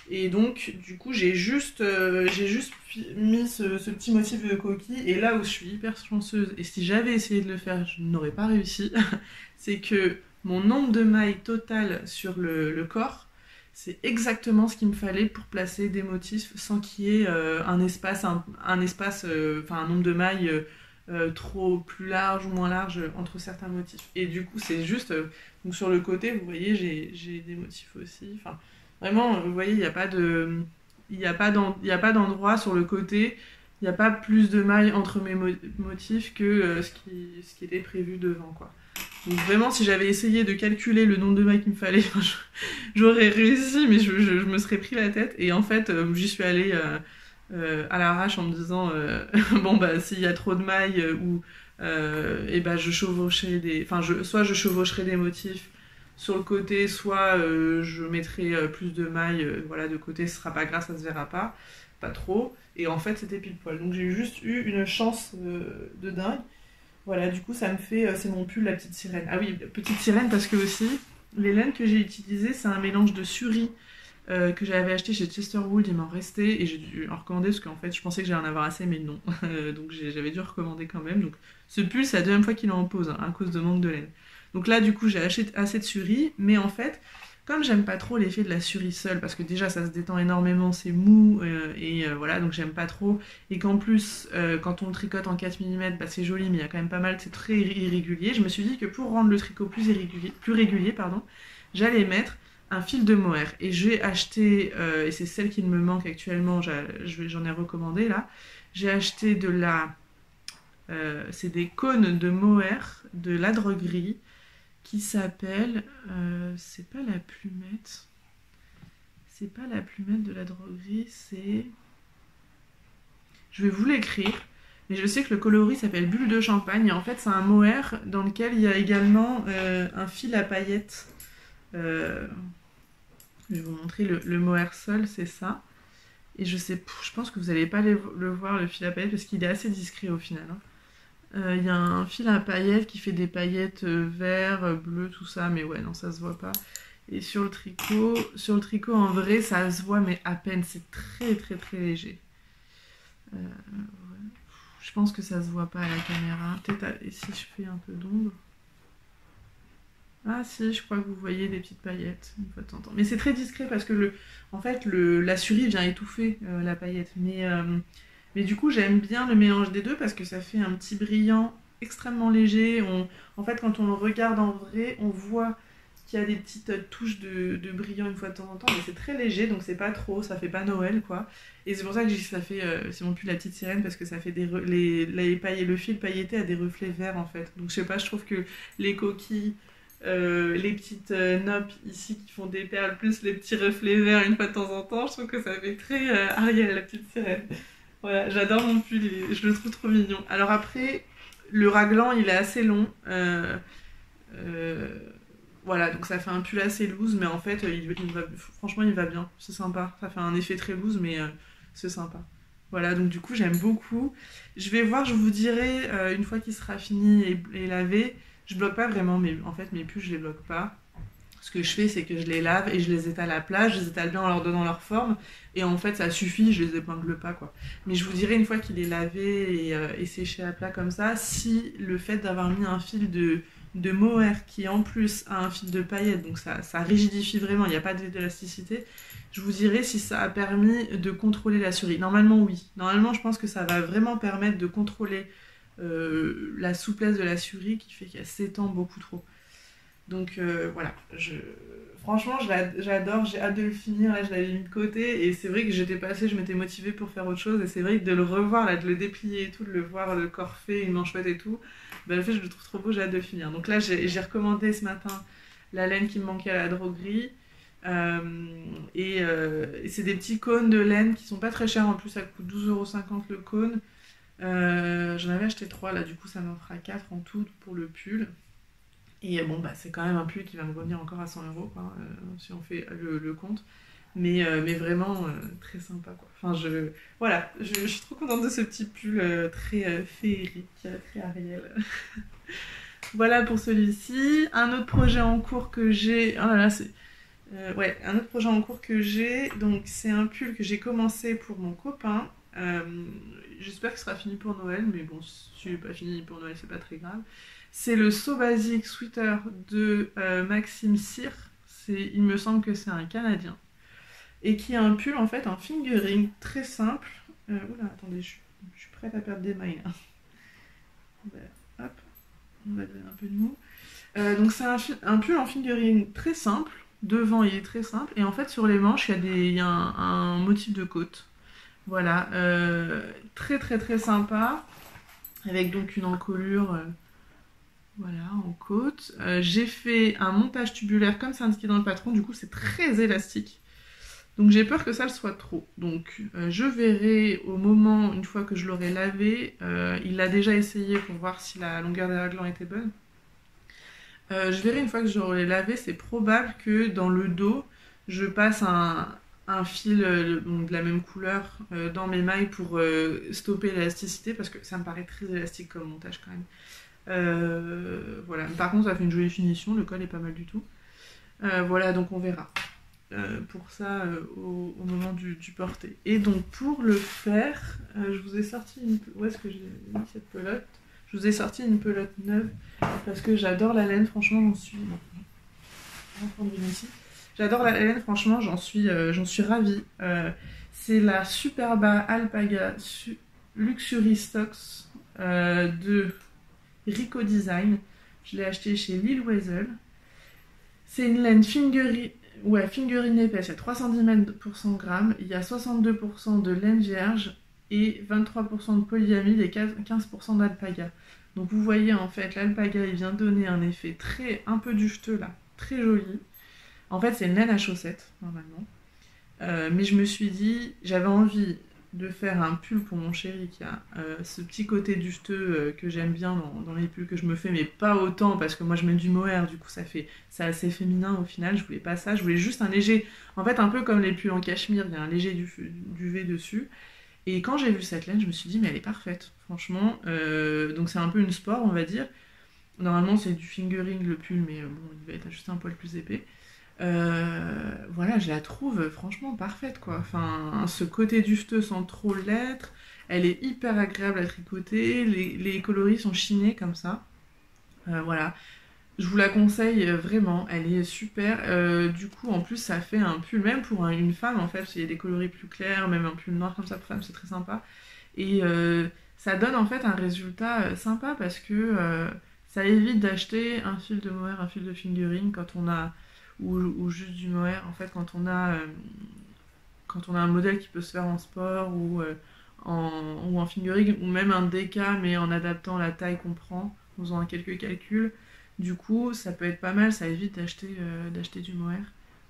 Et donc, du coup, j'ai juste mis ce petit motif de coquille. Et là où je suis hyper chanceuse, et si j'avais essayé de le faire, je n'aurais pas réussi, c'est que mon nombre de mailles total sur le corps, c'est exactement ce qu'il me fallait pour placer des motifs sans qu'il y ait un nombre de mailles trop plus large ou moins large entre certains motifs. Et du coup, c'est juste... donc sur le côté, vous voyez, j'ai des motifs aussi. Enfin, vraiment, vous voyez, il n'y a pas d'endroit sur le côté. Il n'y a pas plus de mailles entre mes motifs que ce qui était prévu devant, quoi. Donc vraiment, si j'avais essayé de calculer le nombre de mailles qu'il me fallait, j'aurais réussi, mais je me serais pris la tête. Et en fait, j'y suis allée à l'arrache en me disant bon bah s'il y a trop de mailles et bah je chevaucherai soit je chevaucherai des motifs sur le côté, soit je mettrai plus de mailles voilà, de côté, ce sera pas grave, ça se verra pas trop. Et en fait, c'était pile poil. Donc j'ai juste eu une chance de dingue. Voilà, du coup, ça me fait... c'est mon pull, la petite sirène. Ah oui, petite sirène, parce que aussi, les laines que j'ai utilisées, c'est un mélange de suri que j'avais acheté chez Chesterwood, il m'en restait, et j'ai dû en recommander, parce qu'en fait, je pensais que j'allais en avoir assez, mais non. Donc j'avais dû recommander quand même. Donc ce pull, c'est la deuxième fois qu'il en pose, hein, à cause de manque de laine. Donc là, du coup, j'ai acheté assez de suri, mais en fait... Comme j'aime pas trop l'effet de la suri seule, parce que déjà ça se détend énormément, c'est mou, voilà, donc j'aime pas trop. Et qu'en plus, quand on le tricote en 4 mm, bah, c'est joli, mais il y a quand même pas mal, c'est très irrégulier. Je me suis dit que pour rendre le tricot plus régulier, j'allais mettre un fil de mohair. Et j'ai acheté, et c'est celle qui me manque actuellement, j'en ai recommandé là, j'ai acheté c'est des cônes de mohair de la droguerie, qui s'appelle, c'est pas la plumette de la droguerie, c'est... Je vais vous l'écrire, mais je sais que le coloris s'appelle Bulle de Champagne, et en fait c'est un mohair dans lequel il y a également un fil à paillettes. Je vais vous montrer le mohair seul, c'est ça. Et je pense que vous n'allez pas le voir, le fil à paillettes, parce qu'il est assez discret au final, hein. Il y a un fil à paillettes qui fait des paillettes vert, bleu, tout ça, mais ouais, non, ça se voit pas. Et sur le tricot en vrai, ça se voit, mais à peine, c'est très très très léger. Ouais. Je pense que ça se voit pas à la caméra. Peut-être si je fais un peu d'ombre. Ah si, je crois que vous voyez des petites paillettes une fois de temps en temps. Mais c'est très discret parce que en fait, la surie vient étouffer la paillette. Mais du coup, j'aime bien le mélange des deux parce que ça fait un petit brillant extrêmement léger. En fait, quand on le regarde en vrai, on voit qu'il y a des petites touches de brillant une fois de temps en temps, mais c'est très léger, donc c'est pas trop, ça fait pas Noël, quoi. Et c'est pour ça que c'est mon pull la petite sirène, parce que ça fait le fil pailleté a des reflets verts, en fait. Donc je sais pas, je trouve que les coquilles, les petites noppes ici qui font des perles, plus les petits reflets verts une fois de temps en temps, je trouve que ça fait très Ariel, la petite sirène. Voilà, j'adore mon pull, je le trouve trop mignon. Alors après, le raglan, il est assez long. Voilà, donc ça fait un pull assez loose, mais en fait, franchement, il va bien. C'est sympa. Ça fait un effet très loose, mais c'est sympa. Voilà, donc du coup, j'aime beaucoup. Je vais voir, je vous dirai, une fois qu'il sera fini et lavé, je bloque pas vraiment, mais en fait, mes pulls, je les bloque pas. Ce que je fais, c'est que je les lave et je les étale à plat, je les étale bien en leur donnant leur forme, et en fait ça suffit, je les épingle pas, quoi. Mais je vous dirai une fois qu'il est lavé et séché à plat comme ça, si le fait d'avoir mis un fil de de mohair qui en plus a un fil de paillettes, donc ça rigidifie vraiment, il n'y a pas d'élasticité, je vous dirai si ça a permis de contrôler la surie. Normalement oui, normalement je pense que ça va vraiment permettre de contrôler la souplesse de la surie qui fait qu'elle s'étend beaucoup trop. Donc voilà, franchement j'adore, j'ai hâte de le finir, là je l'avais mis de côté et c'est vrai que j'étais passée, je m'étais motivée pour faire autre chose et c'est vrai que de le revoir, là, de le déplier et tout, de le voir le corps fait, une manchette et tout, ben, le fait je le trouve trop beau, j'ai hâte de le finir. Donc là j'ai recommandé ce matin la laine qui me manquait à la droguerie et c'est des petits cônes de laine qui sont pas très chers en plus, ça coûte 12,50 € le cône. J'en avais acheté 3 là, du coup ça m'en fera 4 en tout pour le pull. Et bon, bah, c'est quand même un pull qui va me revenir encore à 100 € quoi, si on fait le compte. Mais vraiment très sympa quoi. Enfin, voilà, je suis trop contente de ce petit pull très féerique, très Ariel. Voilà pour celui-ci. Un autre projet en cours que j'ai. Oh là là, c'est. Ouais, un autre projet en cours que j'ai. Donc, c'est un pull que j'ai commencé pour mon copain. J'espère qu'il sera fini pour Noël, mais bon, si il n'est pas fini pour Noël, c'est pas très grave. C'est le So Basic Sweater de Maxime Cyr. Il me semble que c'est un Canadien. Et qui a un pull, en fait, en fingering très simple. Oula, attendez, je suis prête à perdre des mailles là. Hop, on va donner un peu de mou. Donc c'est un pull en fingering très simple. Devant, il est très simple. Et en fait, sur les manches, il y a un motif de côte. Voilà, très très très sympa. Avec donc une encolure... voilà, en côte. J'ai fait un montage tubulaire comme c'est indiqué dans le patron, du coup c'est très élastique. Donc j'ai peur que ça le soit trop. Donc je verrai au moment, une fois que je l'aurai lavé, il l'a déjà essayé pour voir si la longueur des raglans était bonne. Je verrai une fois que je l'aurai lavé, c'est probable que dans le dos, je passe un fil donc de la même couleur dans mes mailles pour stopper l'élasticité, parce que ça me paraît très élastique comme montage quand même. Voilà. Par contre ça fait une jolie finition, le col est pas mal du tout. Voilà, donc on verra pour ça au moment du porté. Et donc pour le faire, je vous ai sorti où est-ce que j'ai mis cette pelote? Je vous ai sorti une pelote neuve parce que j'adore la laine, franchement j'en suis... J'adore la laine, franchement j'en suis ravie. C'est la Superba Alpaga Luxury Stocks de Rico Design. Je l'ai acheté chez Lil Weasel. C'est une laine fingering épaisse, il y a 310 mètres pour 100 grammes, il y a 62% de laine vierge et 23% de polyamide et 15% d'alpaga. Donc vous voyez en fait l'alpaga il vient donner un effet un peu duveteux là, très joli. En fait c'est une laine à chaussettes normalement. Mais je me suis dit, j'avais envie de faire un pull pour mon chéri qui a ce petit côté duveteux que j'aime bien dans les pulls que je me fais, mais pas autant parce que moi je mets du mohair, du coup c'est assez féminin au final, je voulais pas ça, je voulais juste un léger, en fait un peu comme les pulls en cachemire, il y a un léger duvet dessus. Et quand j'ai vu cette laine, je me suis dit mais elle est parfaite, franchement, donc c'est un peu une sport on va dire, normalement c'est du fingering le pull, mais bon il va être juste un poil plus épais. Voilà, je la trouve franchement parfaite quoi. Enfin, ce côté duveteux sans trop l'être, elle est hyper agréable à tricoter, les coloris sont chinés comme ça. Voilà, je vous la conseille vraiment, elle est super. Du coup, en plus, ça fait un pull, même pour une femme en fait, il y a des coloris plus clairs, même un pull noir comme ça pour femme, c'est très sympa. Et ça donne en fait un résultat sympa parce que ça évite d'acheter un fil de mohair, un fil de fingering quand on a. Ou juste du mohair en fait quand on a un modèle qui peut se faire en sport ou en fingering ou même un déca mais en adaptant la taille qu'on prend en faisant quelques calculs, du coup ça peut être pas mal, ça évite d'acheter du mohair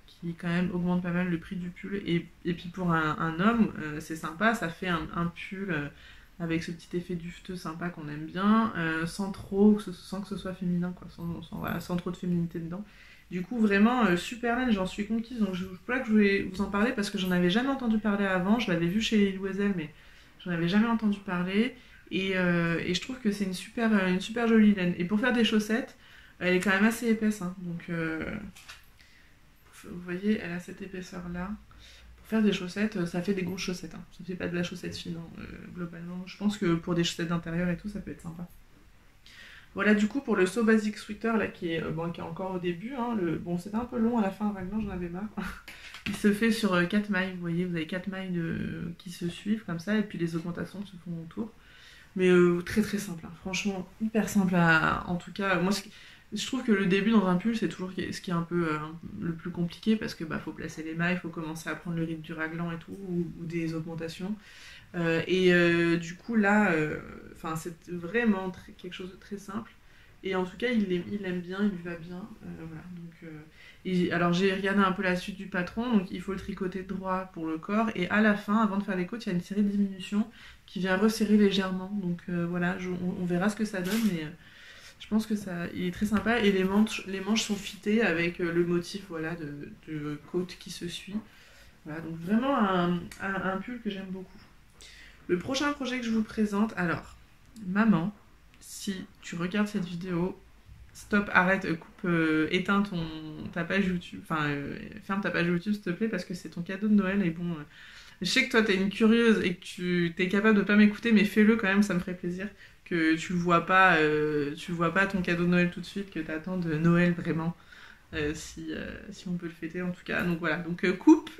qui quand même augmente pas mal le prix du pull et puis pour un homme c'est sympa, ça fait un pull avec ce petit effet duveteux sympa qu'on aime bien sans que ce soit féminin quoi, sans trop de féminité dedans. Du coup, vraiment, super laine, j'en suis conquise. Donc, voilà que je voulais vous en parler parce que j'en avais jamais entendu parler avant. Je l'avais vu chez Lil Weasel, mais j'en avais jamais entendu parler. Et je trouve que c'est une super jolie laine. Et pour faire des chaussettes, elle est quand même assez épaisse. Hein. Donc, vous voyez, elle a cette épaisseur-là. Pour faire des chaussettes, ça fait des grosses chaussettes. Hein. Ça fait pas de la chaussette fine, hein, globalement. Je pense que pour des chaussettes d'intérieur et tout, ça peut être sympa. Voilà, du coup, pour le So Basic Sweater, là, qui est encore au début, hein, bon, c'était un peu long à la fin, vaguement, j'en avais marre. Il se fait sur 4 mailles, vous voyez, vous avez 4 mailles qui se suivent comme ça, et puis les augmentations se font autour. Mais très très simple, hein. Franchement, hyper simple en tout cas, moi, je trouve que le début dans un pull, c'est toujours ce qui est un peu le plus compliqué, parce que faut placer les mailles, il faut commencer à prendre le rythme du raglan et tout, ou des augmentations. Du coup, là, c'est vraiment quelque chose de très simple. Et en tout cas, il aime bien, il lui va bien. Voilà. Donc, alors, j'ai regardé un peu la suite du patron. Donc, il faut le tricoter droit pour le corps. Et à la fin, avant de faire les côtes, il y a une série de diminutions qui vient resserrer légèrement. Donc, voilà, on verra ce que ça donne. Mais je pense que il est très sympa. Et les manches sont fitées avec le motif voilà, de côte qui se suit. Voilà, donc vraiment un pull que j'aime beaucoup. Le prochain projet que je vous présente, alors, maman, si tu regardes cette vidéo, stop, arrête, coupe, éteins ta page YouTube, ferme ta page YouTube s'il te plaît, parce que c'est ton cadeau de Noël, et bon, je sais que toi t'es une curieuse et que tu t'es capable de pas m'écouter, mais fais-le quand même, ça me ferait plaisir, que tu vois pas ton cadeau de Noël tout de suite, que t'attendes Noël vraiment. Si on peut le fêter en tout cas. Donc voilà, donc coupe,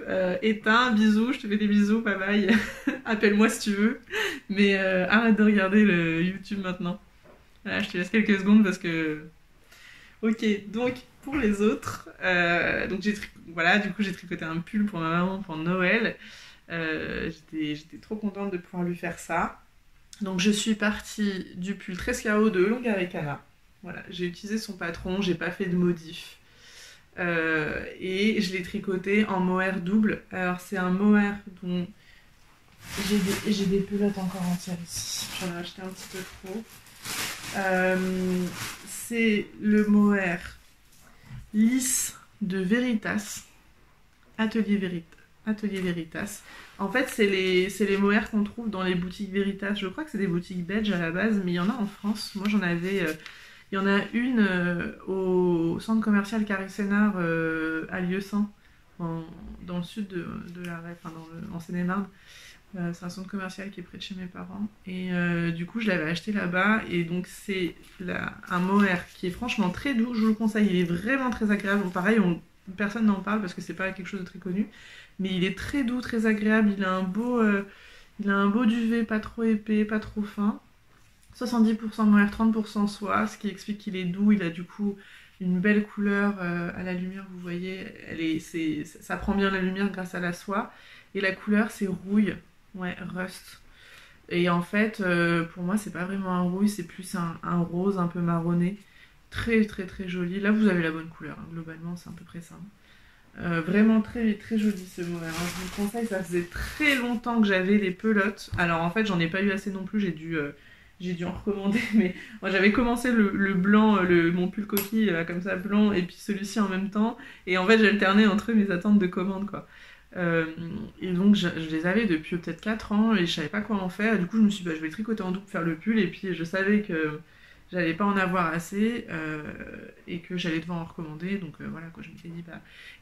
éteins, bisous, je te fais des bisous, bye bye. Appelle-moi si tu veux. Mais arrête de regarder le YouTube maintenant. Voilà, je te laisse quelques secondes parce que... Ok, donc pour les autres, donc voilà, du coup j'ai tricoté un pull pour ma maman pour Noël. J'étais trop contente de pouvoir lui faire ça. Donc je suis partie du pull Trescao de Longaricana. Voilà, j'ai utilisé son patron, j'ai pas fait de modif. Et je l'ai tricoté en mohair double. Alors c'est un mohair dont j'ai des pelotes encore entières ici. J'en ai acheté un petit peu trop. C'est le mohair lisse de Veritas, Atelier Veritas. En fait, c'est les mohairs qu'on trouve dans les boutiques Veritas. Je crois que c'est des boutiques belges à la base, mais il y en a en France. Moi, j'en avais... il y en a une au centre commercial Carré Sénard à Lieusaint, dans le sud de la en Seine-et-Marne. C'est un centre commercial qui est près de chez mes parents. Et du coup, je l'avais acheté là-bas. Et donc, c'est un mohair qui est franchement très doux. Je vous le conseille. Il est vraiment très agréable. Donc, pareil, personne n'en parle parce que c'est pas quelque chose de très connu. Mais il est très doux, très agréable. Il a un beau duvet, pas trop épais, pas trop fin. 70% mohair, 30% soie, ce qui explique qu'il est doux. Il a du coup une belle couleur à la lumière, vous voyez. Ça prend bien la lumière grâce à la soie. Et la couleur, c'est rouille. Ouais, rust. Et en fait, pour moi, c'est pas vraiment un rouille, c'est plus un rose un peu marronné. Très très très joli. Là, vous avez la bonne couleur, hein. Globalement, c'est à peu près ça. Vraiment très très joli ce mohair, hein. Je vous le conseille, ça faisait très longtemps que j'avais les pelotes. Alors en fait, j'en ai pas eu assez non plus, j'ai dû en recommander, mais moi j'avais commencé le blanc, mon pull coquille comme ça blanc, et puis celui-ci en même temps, et en fait j'alternais entre mes attentes de commande quoi. Et donc je les avais depuis peut-être 4 ans et je savais pas quoi en faire. Et du coup je me suis dit je vais tricoter en double pour faire le pull, et puis je savais que j'allais pas en avoir assez et que j'allais devoir en recommander, donc voilà quoi, je me suis dit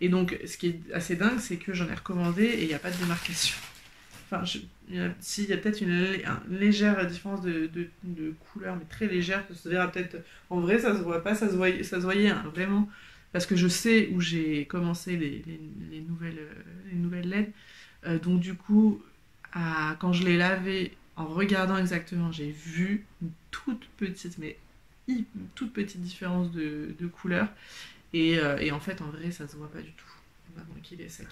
Et donc ce qui est assez dingue, c'est que j'en ai recommandé et il n'y a pas de démarcation. Enfin, il y a peut-être une légère différence de couleur, mais très légère, ça se verra peut-être. En vrai, ça se voit pas, ça se voyait hein, vraiment. Parce que je sais où j'ai commencé les nouvelles LED. Donc du coup, quand je l'ai lavé, en regardant exactement, j'ai vu une toute petite différence de couleur. Et en fait, en vrai, ça se voit pas du tout, maintenant qu'il est sec.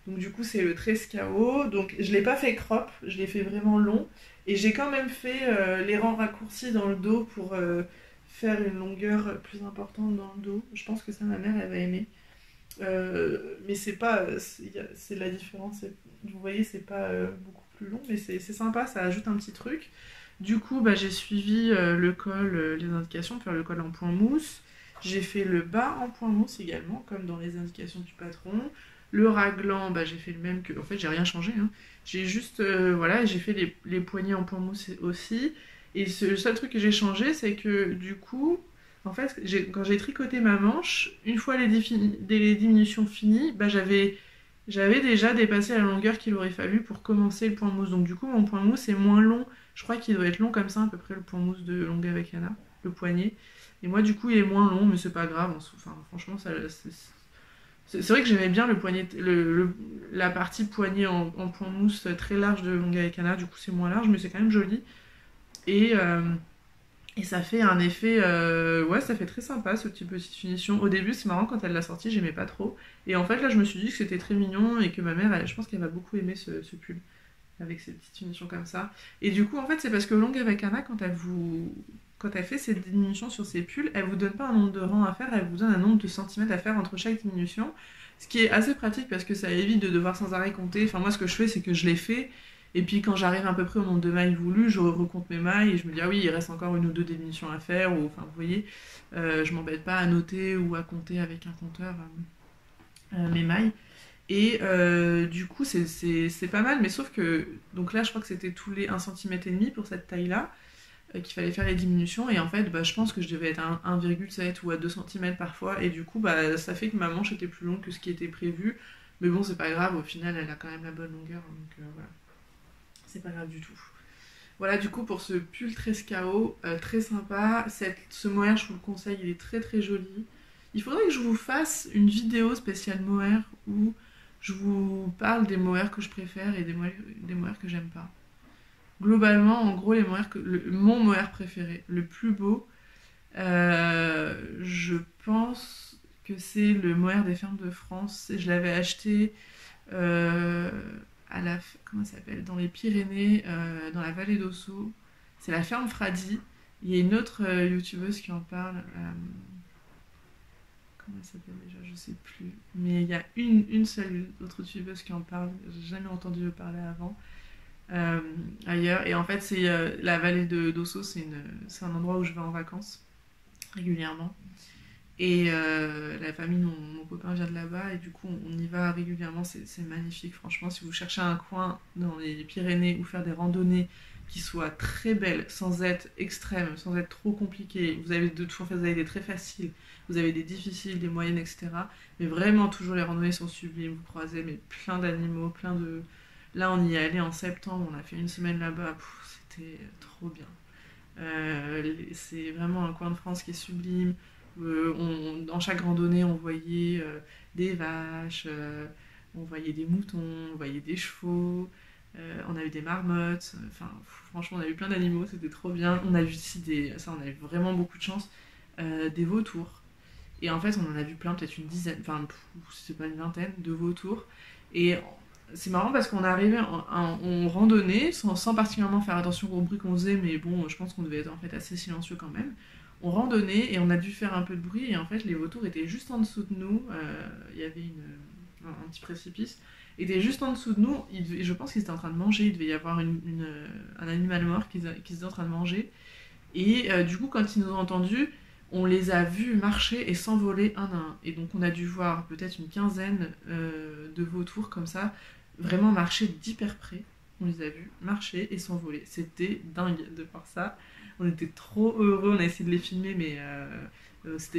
Donc du coup, c'est le Trescao. Donc je l'ai pas fait crop, je l'ai fait vraiment long. Et j'ai quand même fait les rangs raccourcis dans le dos pour faire une longueur plus importante dans le dos. Je pense que ça, ma mère, elle va aimer. Mais c'est pas... c'est la différence. Vous voyez, c'est pas beaucoup plus long, mais c'est sympa, ça ajoute un petit truc. Du coup, j'ai suivi le col, les indications, pour faire le col en point mousse. J'ai fait le bas en point mousse également, comme dans les indications du patron. Le raglan, j'ai fait le même que... En fait, j'ai rien changé. Hein. J'ai juste... voilà, j'ai fait les poignets en point mousse aussi. Et le seul truc que j'ai changé, c'est que du coup, en fait, quand j'ai tricoté ma manche, une fois les diminutions finies, j'avais déjà dépassé la longueur qu'il aurait fallu pour commencer le point mousse. Donc du coup, mon point mousse est moins long. Je crois qu'il doit être long comme ça, à peu près le point mousse de Longaricana. le poignet. Et moi, du coup, il est moins long, mais c'est pas grave. Enfin, franchement, c'est vrai que j'aimais bien le poignet, la partie poignet en point mousse très large de Longavecana. Du coup, c'est moins large, mais c'est quand même joli. Et, euh, et ça fait un effet, ouais, ça fait très sympa ce petit petite finition. Au début, c'est marrant, quand elle l'a sorti, j'aimais pas trop. Et en fait, là, je me suis dit que c'était très mignon et que ma mère, je pense qu'elle va beaucoup aimer ce pull avec ces petites finitions comme ça. Et du coup, en fait, c'est parce que Longavecana, quand elle fait ces diminutions sur ses pulls, elle vous donne pas un nombre de rangs à faire, elle vous donne un nombre de centimètres à faire entre chaque diminution. Ce qui est assez pratique parce que ça évite de devoir sans arrêt compter. Enfin, moi, ce que je fais, c'est que je les fais. Et puis, quand j'arrive à peu près au nombre de mailles voulues, je recompte mes mailles et je me dis, ah oui, il reste encore une ou deux diminutions à faire. Ou, enfin, vous voyez, je m'embête pas à noter ou à compter avec un compteur mes mailles. Et du coup, c'est pas mal, mais sauf que, donc là, je crois que c'était tous les 1,5 cm pour cette taille-là, qu'il fallait faire les diminutions, et en fait, bah, je pense que je devais être à 1,7 ou à 2 cm parfois, et du coup, bah, ça fait que ma manche était plus longue que ce qui était prévu, mais bon, c'est pas grave, au final, elle a quand même la bonne longueur, donc voilà, c'est pas grave du tout. Voilà, du coup, pour ce pull Trescao, très sympa, ce mohair, je vous le conseille, il est très très joli. Il faudrait que je vous fasse une vidéo spéciale mohair où je vous parle des mohairs que je préfère et des mohairs que j'aime pas. Globalement, en gros, mon mohair préféré, le plus beau, je pense que c'est le mohair des fermes de France. Je l'avais acheté euh, comment ça s'appelle, dans les Pyrénées, dans la vallée d'Ossau. C'est la ferme Fradi. Il y a une autre youtubeuse qui en parle. Comment elle s'appelle déjà, je sais plus. Mais il y a une seule autre youtubeuse qui en parle. J'ai jamais entendu parler avant. Ailleurs. Et en fait, c'est la vallée d'Ossau, c'est un endroit où je vais en vacances régulièrement. Et la famille de mon copain vient de là-bas et du coup on y va régulièrement, c'est magnifique franchement. Si vous cherchez un coin dans les Pyrénées où faire des randonnées qui soient très belles, sans être extrêmes, sans être trop compliquées, vous avez de tout, en fait, vous avez des très faciles, vous avez des difficiles, des moyennes, etc. Mais vraiment toujours les randonnées sont sublimes, vous croisez mais plein d'animaux, plein de... Là on y est allé en septembre, on a fait une semaine là-bas, c'était trop bien. C'est vraiment un coin de France qui est sublime. Dans chaque randonnée, on voyait des vaches, on voyait des moutons, on voyait des chevaux, on a eu des marmottes. Enfin, franchement, on a eu plein d'animaux, c'était trop bien. On a vu aussi ça, on a eu vraiment beaucoup de chance, des vautours. Et en fait, on en a vu plein, peut-être une dizaine, enfin, c'est pas une vingtaine de vautours. Et c'est marrant parce qu'on arrivait en randonnée sans particulièrement faire attention au bruit qu'on faisait, mais bon, je pense qu'on devait être en fait assez silencieux quand même. On randonnait et on a dû faire un peu de bruit et en fait les vautours étaient juste en dessous de nous. Il y avait un petit précipice. Ils étaient juste en dessous de nous. Je pense qu'ils étaient en train de manger. Il devait y avoir un animal mort qu'ils étaient en train de manger. Et du coup, quand ils nous ont entendus, on les a vus marcher et s'envoler un à un. Et donc on a dû voir peut-être une quinzaine de vautours comme ça, vraiment marcher d'hyper près. On les a vus marcher et s'envoler. C'était dingue de voir ça. On était trop heureux, on a essayé de les filmer, mais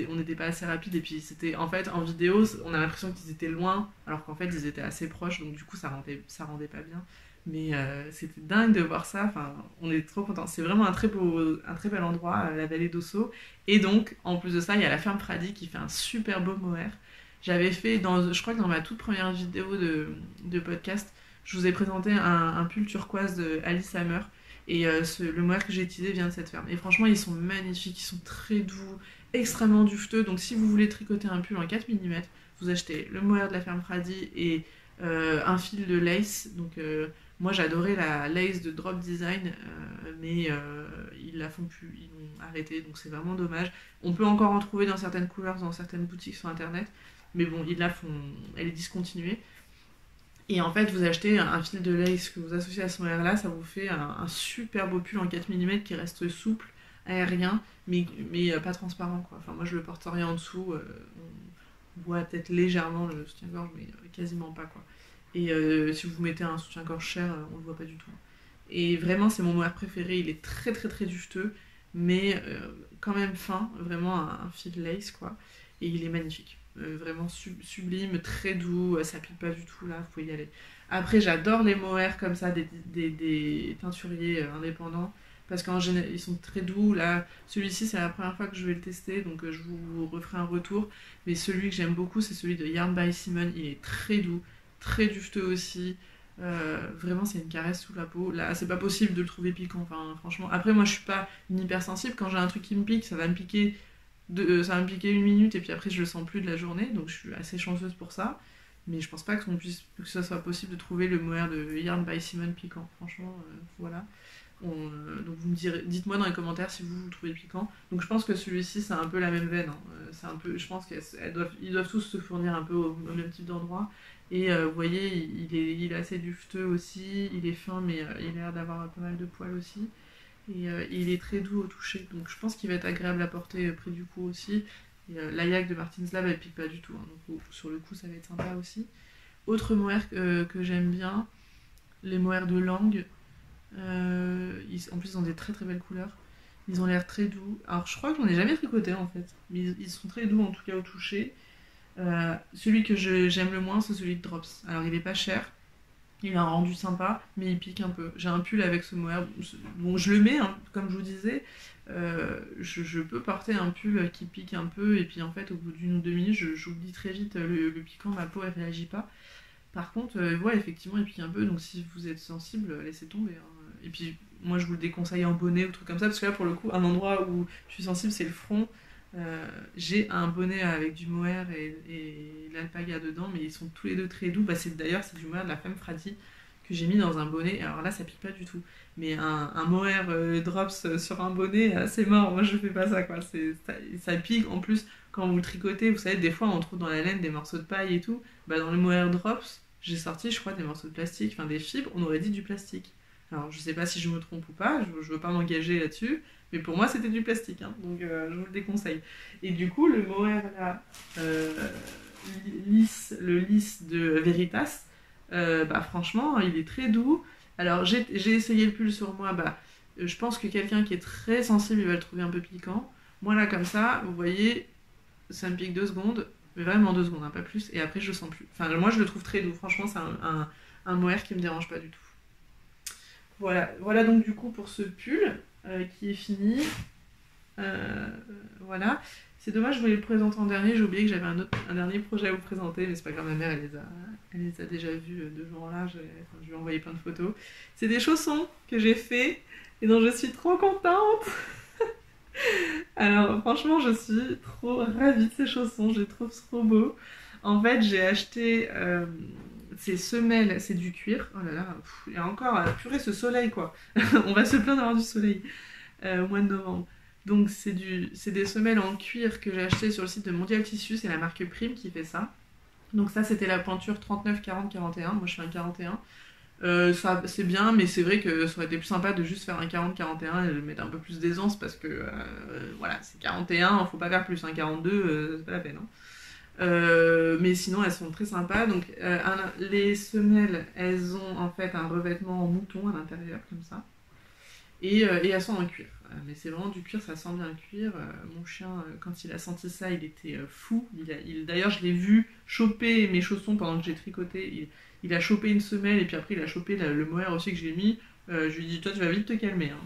on n'était pas assez rapide. Et puis c'était, en fait, en vidéo, on a l'impression qu'ils étaient loin, alors qu'en fait ils étaient assez proches, donc du coup ça rendait pas bien. Mais c'était dingue de voir ça, enfin, on est trop contents. C'est vraiment un très bel endroit, la vallée d'Ossau. Et donc, en plus de ça, il y a la ferme Fradi qui fait un super beau mohair. J'avais fait, je crois que dans ma toute première vidéo de podcast, je vous ai présenté un pull turquoise de Alice Hammer. Et le mohair que j'ai utilisé vient de cette ferme. Et franchement, ils sont magnifiques, ils sont très doux, extrêmement dufteux. Donc si vous voulez tricoter un pull en 4 mm, vous achetez le mohair de la ferme Fradi et un fil de lace. Donc moi j'adorais la lace de Drop Design, mais ils la font plus, ils l'ont arrêté, donc c'est vraiment dommage. On peut encore en trouver dans certaines couleurs, dans certaines boutiques sur internet, mais bon, elle est discontinuée. Et en fait, vous achetez un fil de lace que vous associez à ce mohair-là, ça vous fait un super beau pull en 4 mm qui reste souple, aérien, mais pas transparent, quoi. Enfin, moi je le porterai en dessous, on voit peut-être légèrement le soutien-gorge, mais quasiment pas, quoi. Et si vous mettez un soutien-gorge cher, on le voit pas du tout. Et vraiment, c'est mon mohair préféré, il est très très très dufteux, mais quand même fin, vraiment un fil lace, quoi. Et il est magnifique. Vraiment sublime, très doux, ça pique pas du tout là, vous pouvez y aller. Après, j'adore les mohairs comme ça, des teinturiers indépendants. parce qu'en général, ils sont très doux. Là, celui-ci, c'est la première fois que je vais le tester, donc je vous referai un retour. Mais celui que j'aime beaucoup, c'est celui de Yarn by Simon. Il est très doux, très dufteux aussi. Vraiment, c'est une caresse sous la peau. Là, c'est pas possible de le trouver piquant. Enfin, franchement. Après, moi, je suis pas une hypersensible. Quand j'ai un truc qui me pique, ça va me piquer 1 minute et puis après, je le sens plus de la journée. Donc, je suis assez chanceuse pour ça. Mais je pense pas que ça soit possible de trouver le mohair de Yarn by Simon piquant. Franchement, voilà. Donc vous me direz, dites-moi dans les commentaires si vous le trouvez piquant. Donc je pense que celui-ci c'est un peu la même veine. Hein. C'est un peu, je pense qu'ils doivent tous se fournir un peu au même type d'endroit. Et vous voyez, il est assez dufteux aussi. Il est fin, mais il a l'air d'avoir pas mal de poils aussi. Et il est très doux au toucher. Donc je pense qu'il va être agréable à porter près du cou aussi. Et l'Ayak de Martin's Lab elle pique pas du tout. Hein. Donc sur le coup ça va être sympa aussi. Autre mohair que j'aime bien, les mohairs de Langue. En plus, ils ont des très très belles couleurs. Ils ont l'air très doux. Alors, je crois que j'en ai jamais tricoté en fait. Mais ils sont très doux en tout cas au toucher. Celui que j'aime le moins, c'est celui de Drops. Alors, il est pas cher. Il a un rendu sympa, mais il pique un peu. J'ai un pull avec ce mohair. Bon, je le mets, hein, comme je vous disais. Je peux porter un pull qui pique un peu. Et puis en fait, au bout d'une ou 2 minutes, j'oublie très vite le piquant. Ma peau, elle réagit pas. Par contre, ouais, effectivement, il pique un peu, donc si vous êtes sensible, laissez tomber. Hein. Et puis, moi, je vous le déconseille en bonnet ou truc comme ça, parce que là, pour le coup, un endroit où je suis sensible, c'est le front. J'ai un bonnet avec du mohair et l'alpaga dedans, mais ils sont tous les deux très doux. Bah, d'ailleurs, c'est du mohair de la femme Frati que j'ai mis dans un bonnet. Alors là, ça pique pas du tout. Mais un mohair drops sur un bonnet, c'est mort. Moi, je fais pas ça, quoi. Ça pique. En plus, quand vous le tricotez, vous savez, des fois, on trouve dans la laine des morceaux de paille et tout. Bah, dans le mohair drops, j'ai sorti, je crois, des morceaux de plastique, enfin des fibres, on aurait dit du plastique. Alors, je sais pas si je me trompe ou pas, je veux pas m'engager là-dessus, mais pour moi, c'était du plastique, hein, donc je vous le déconseille. Et du coup, le mohair là, le lisse de Veritas, bah franchement, il est très doux. Alors, j'ai essayé le pull sur moi, bah, je pense que quelqu'un qui est très sensible, il va le trouver un peu piquant. Moi, là, comme ça, vous voyez, ça me pique 2 secondes. Mais vraiment 2 secondes, hein, pas plus, et après je le sens plus. Enfin, moi je le trouve très doux, franchement, c'est un mohair qui me dérange pas du tout. Voilà donc du coup pour ce pull qui est fini. Voilà. C'est dommage, je voulais le présenter en dernier, j'ai oublié que j'avais un dernier projet à vous présenter, mais c'est pas grave, ma mère elle les a déjà vus 2 jours là, je lui ai envoyé plein de photos. C'est des chaussons que j'ai fait et dont je suis trop contente. Alors franchement je suis trop ravie de ces chaussons, je les trouve trop beaux. En fait j'ai acheté ces semelles, c'est du cuir. Oh là là, et encore, purée ce soleil quoi. On va se plaindre d'avoir du soleil au mois de novembre. Donc c'est des semelles en cuir que j'ai acheté sur le site de Mondial Tissu, c'est la marque Prime qui fait ça. Donc ça c'était la pointure 39, 40, 41, moi je fais un 41. Ça c'est bien, mais c'est vrai que ça aurait été plus sympa de juste faire un 40-41 et de mettre un peu plus d'aisance parce que voilà, c'est 41, faut pas faire plus, un 42, c'est pas la peine. Hein. Mais sinon elles sont très sympas. Donc les semelles, elles ont en fait un revêtement en mouton à l'intérieur comme ça. Et elles sont en cuir. Mais c'est vraiment du cuir, ça sent bien le cuir. Mon chien, quand il a senti ça, il était fou. D'ailleurs, je l'ai vu choper mes chaussons pendant que j'ai tricoté. Il a chopé une semelle et puis après il a chopé le mohair aussi que j'ai mis. Je lui ai dit, toi tu vas vite te calmer. Hein.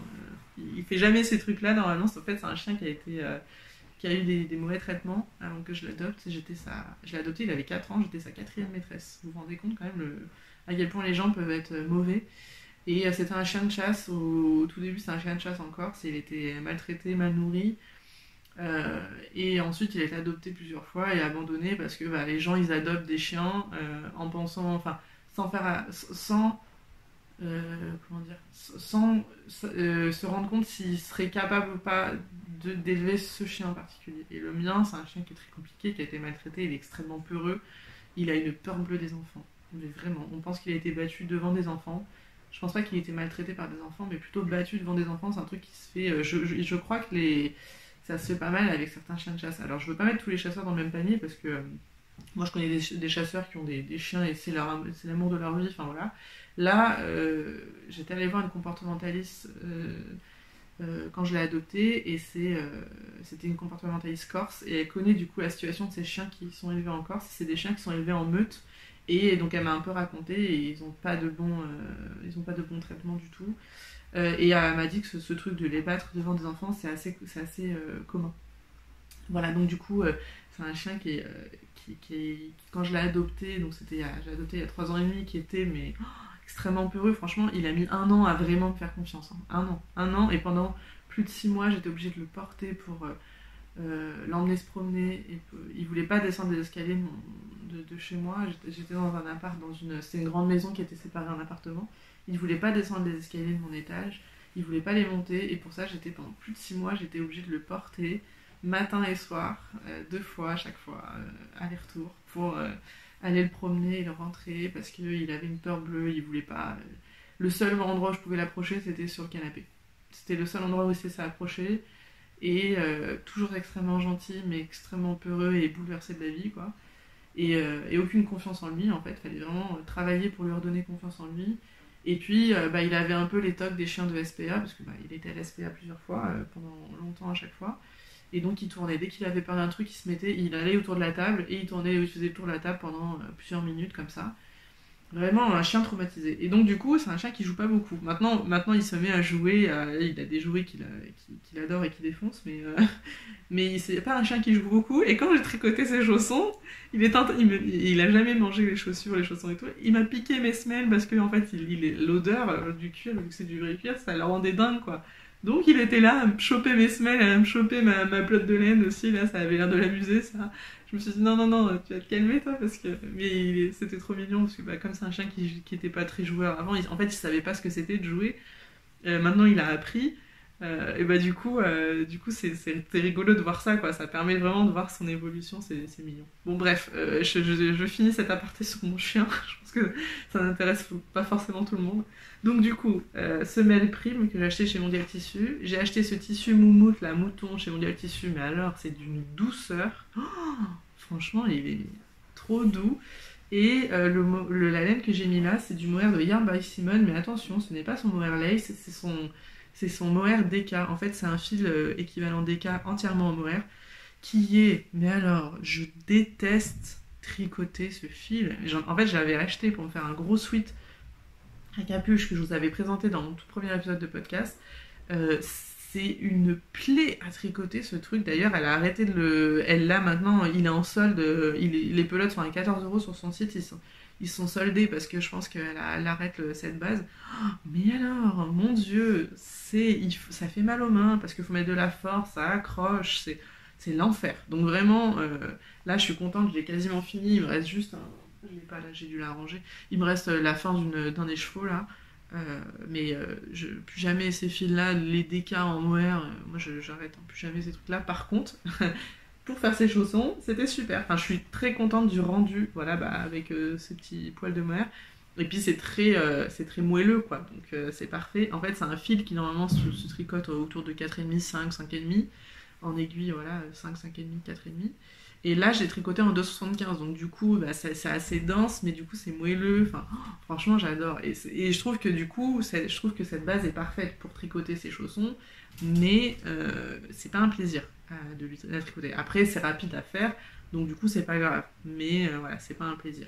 Il fait jamais ces trucs-là. Normalement, en fait, c'est un chien qui a eu des mauvais traitements avant que je l'adopte. Je l'ai adopté, il avait 4 ans, j'étais sa 4e maîtresse. Vous vous rendez compte quand même à quel point les gens peuvent être mauvais. Et c'était un chien de chasse, au tout début c'était un chien de chasse en Corse, il était maltraité, mal nourri. Et ensuite il a été adopté plusieurs fois et abandonné parce que les gens ils adoptent des chiens en pensant, enfin, comment dire, sans se rendre compte s'ils seraient capables ou pas d'élever ce chien en particulier. Et le mien, c'est un chien qui est très compliqué, qui a été maltraité, il est extrêmement peureux, il a une peur bleue des enfants. Mais vraiment, on pense qu'il a été battu devant des enfants. Je pense pas qu'il ait été maltraité par des enfants, mais plutôt battu devant des enfants. C'est un truc qui se fait. Je crois que ça se fait pas mal avec certains chiens de chasse. Alors, je veux pas mettre tous les chasseurs dans le même panier parce que moi, je connais des chasseurs qui ont des chiens et c'est l'amour de leur vie. Enfin voilà. Là, j'étais allée voir une comportementaliste quand je l'ai adoptée et c'était une comportementaliste corse et elle connaît du coup la situation de ces chiens qui sont élevés en Corse. C'est des chiens qui sont élevés en meute. Et donc elle m'a un peu raconté et ils n'ont pas de bon traitement du tout. Et elle m'a dit que ce truc de les battre devant des enfants, c'est assez commun. Voilà, donc du coup, c'est un chien quand je l'ai adopté, donc j'ai adopté il y a 3 ans et demi, qui était mais extrêmement peureux. Franchement, il a mis 1 an à vraiment me faire confiance. Hein. 1 an, et pendant plus de 6 mois, j'étais obligée de le porter pour l'emmener se promener. Et il voulait pas descendre les escaliers de chez moi. J'étais dans un appart, c'était une grande maison qui était séparée en appartement. Il voulait pas descendre les escaliers de mon étage. Il voulait pas les monter. Et pour ça, pendant plus de 6 mois, j'étais obligée de le porter matin et soir, 2 fois à chaque fois, aller-retour, pour aller le promener et le rentrer, parce qu'il avait une peur bleue, il voulait pas. Le seul endroit où je pouvais l'approcher, c'était sur le canapé. C'était le seul endroit où il s'est approché, et toujours extrêmement gentil, mais extrêmement peureux et bouleversé de la vie, quoi. Et aucune confiance en lui, en fait. Il fallait vraiment travailler pour lui redonner confiance en lui. Et puis, il avait un peu les tocs des chiens de SPA, parce que il était à la SPA plusieurs fois, pendant longtemps à chaque fois. Et donc il tournait, dès qu'il avait peur d'un truc, il allait autour de la table, et il faisait le tour de la table pendant plusieurs minutes, comme ça. Vraiment un chien traumatisé. Et donc du coup, c'est un chien qui joue pas beaucoup. Maintenant il se met à jouer, il a des jouets qu'il adore et qu'il défonce, mais c'est pas un chien qui joue beaucoup. Et quand j'ai tricoté ses chaussons, il a jamais mangé les chaussures, les chaussons et tout. Il m'a piqué mes semelles parce que en fait, l'odeur du cuir, vu que c'est du vrai cuir, ça le rendait dingue, quoi. Donc il était là à me choper mes semelles, à me choper ma pelote de laine aussi, là, ça avait l'air de l'amuser, ça. Je me suis dit non, tu vas te calmer, toi, parce que. Mais c'était trop mignon, parce que comme c'est un chien qui était pas très joueur avant, en fait il savait pas ce que c'était de jouer. Maintenant il a appris, et du coup c'est rigolo de voir ça, quoi. Ça permet vraiment de voir son évolution, c'est mignon. Bon, bref, je finis cet aparté sur mon chien, je pense que ça n'intéresse pas forcément tout le monde. Donc du coup, semelle prime que j'ai acheté chez Mondial Tissu. J'ai acheté ce tissu moumoute, la mouton, chez Mondial Tissu, mais alors c'est d'une douceur. Oh, franchement, il est trop doux. Et la laine que j'ai mis là, c'est du mohair de Yarn by Simone, mais attention, ce n'est pas son mohair lace, c'est son mohair DK. En fait, c'est un fil équivalent DK entièrement en mohair, qui est... Mais alors, je déteste tricoter ce fil. En fait, je l'avais acheté pour me faire un gros sweat à capuche que je vous avais présenté dans mon tout premier épisode de podcast. C'est une plaie à tricoter, ce truc. D'ailleurs, elle a arrêté elle l'a maintenant, il est en solde. Les pelotes sont à 14 € sur son site. Ils sont soldés parce que je pense qu'elle arrête cette base. Oh, mais alors, mon Dieu, ça fait mal aux mains parce qu'il faut mettre de la force, ça accroche, c'est l'enfer. Donc vraiment, là, je suis contente, j'ai quasiment fini. Il me reste juste je l'ai pas là, j'ai dû l'arranger. Il me reste la fin d'un écheveau là. Plus jamais ces fils-là, les DK en mohair, moi j'arrête, plus jamais ces trucs-là. Par contre, pour faire ces chaussons, c'était super. Enfin, je suis très contente du rendu, voilà, avec ces petits poils de mohair. Et puis c'est très moelleux, quoi, donc c'est parfait. En fait, c'est un fil qui normalement se tricote autour de 4,5, 5, 5,5. En aiguille, voilà, 5, 5,5, 4,5. Et là, j'ai tricoté en 2,75, donc du coup, c'est assez dense, mais du coup, c'est moelleux. Enfin, franchement, j'adore. Et je trouve que du coup, cette base est parfaite pour tricoter ces chaussons, mais c'est pas un plaisir de la tricoter. Après, c'est rapide à faire, donc du coup, c'est pas grave. Mais voilà, c'est pas un plaisir.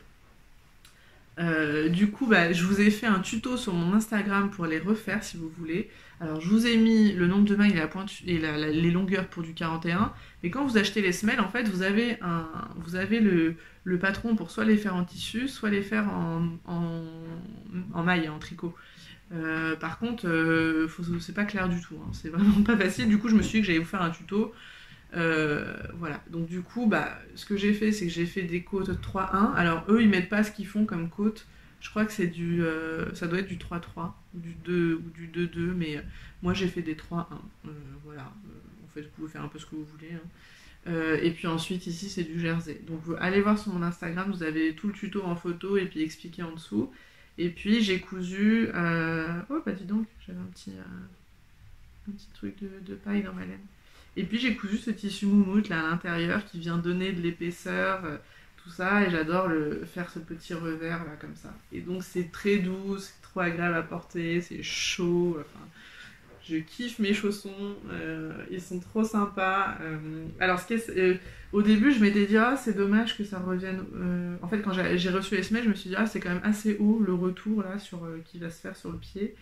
Du coup, je vous ai fait un tuto sur mon Instagram pour les refaire si vous voulez. Alors, je vous ai mis le nombre de mailles et la pointe et les longueurs pour du 41. Mais quand vous achetez les semelles, en fait, vous avez le patron pour soit les faire en tissu, soit les faire en maille, en tricot. Par contre, c'est pas clair du tout. Hein. C'est vraiment pas facile. Du coup, je me suis dit que j'allais vous faire un tuto. Voilà, donc du coup, ce que j'ai fait, c'est que j'ai fait des côtes 3-1. Alors eux, ils mettent pas ce qu'ils font comme côte. Je crois que c'est ça doit être du 3-3, du 2 ou du 2-2, mais moi j'ai fait des 3-1. Voilà, en fait, vous pouvez faire un peu ce que vous voulez. Hein. Et puis ensuite, ici, c'est du jersey. Donc allez voir sur mon Instagram, vous avez tout le tuto en photo et puis expliqué en dessous. Et puis j'ai cousu... Oh, dis donc, j'avais un petit truc de paille dans ma laine. Et puis j'ai cousu ce tissu moumoute là à l'intérieur qui vient donner de l'épaisseur, tout ça, et j'adore faire ce petit revers là comme ça. Et donc c'est très doux, c'est trop agréable à porter, c'est chaud, enfin, je kiffe mes chaussons, ils sont trop sympas. Alors au début je m'étais dit c'est dommage que ça revienne. En fait quand j'ai reçu les semelles, je me suis dit c'est quand même assez haut le retour là qui va se faire sur le pied.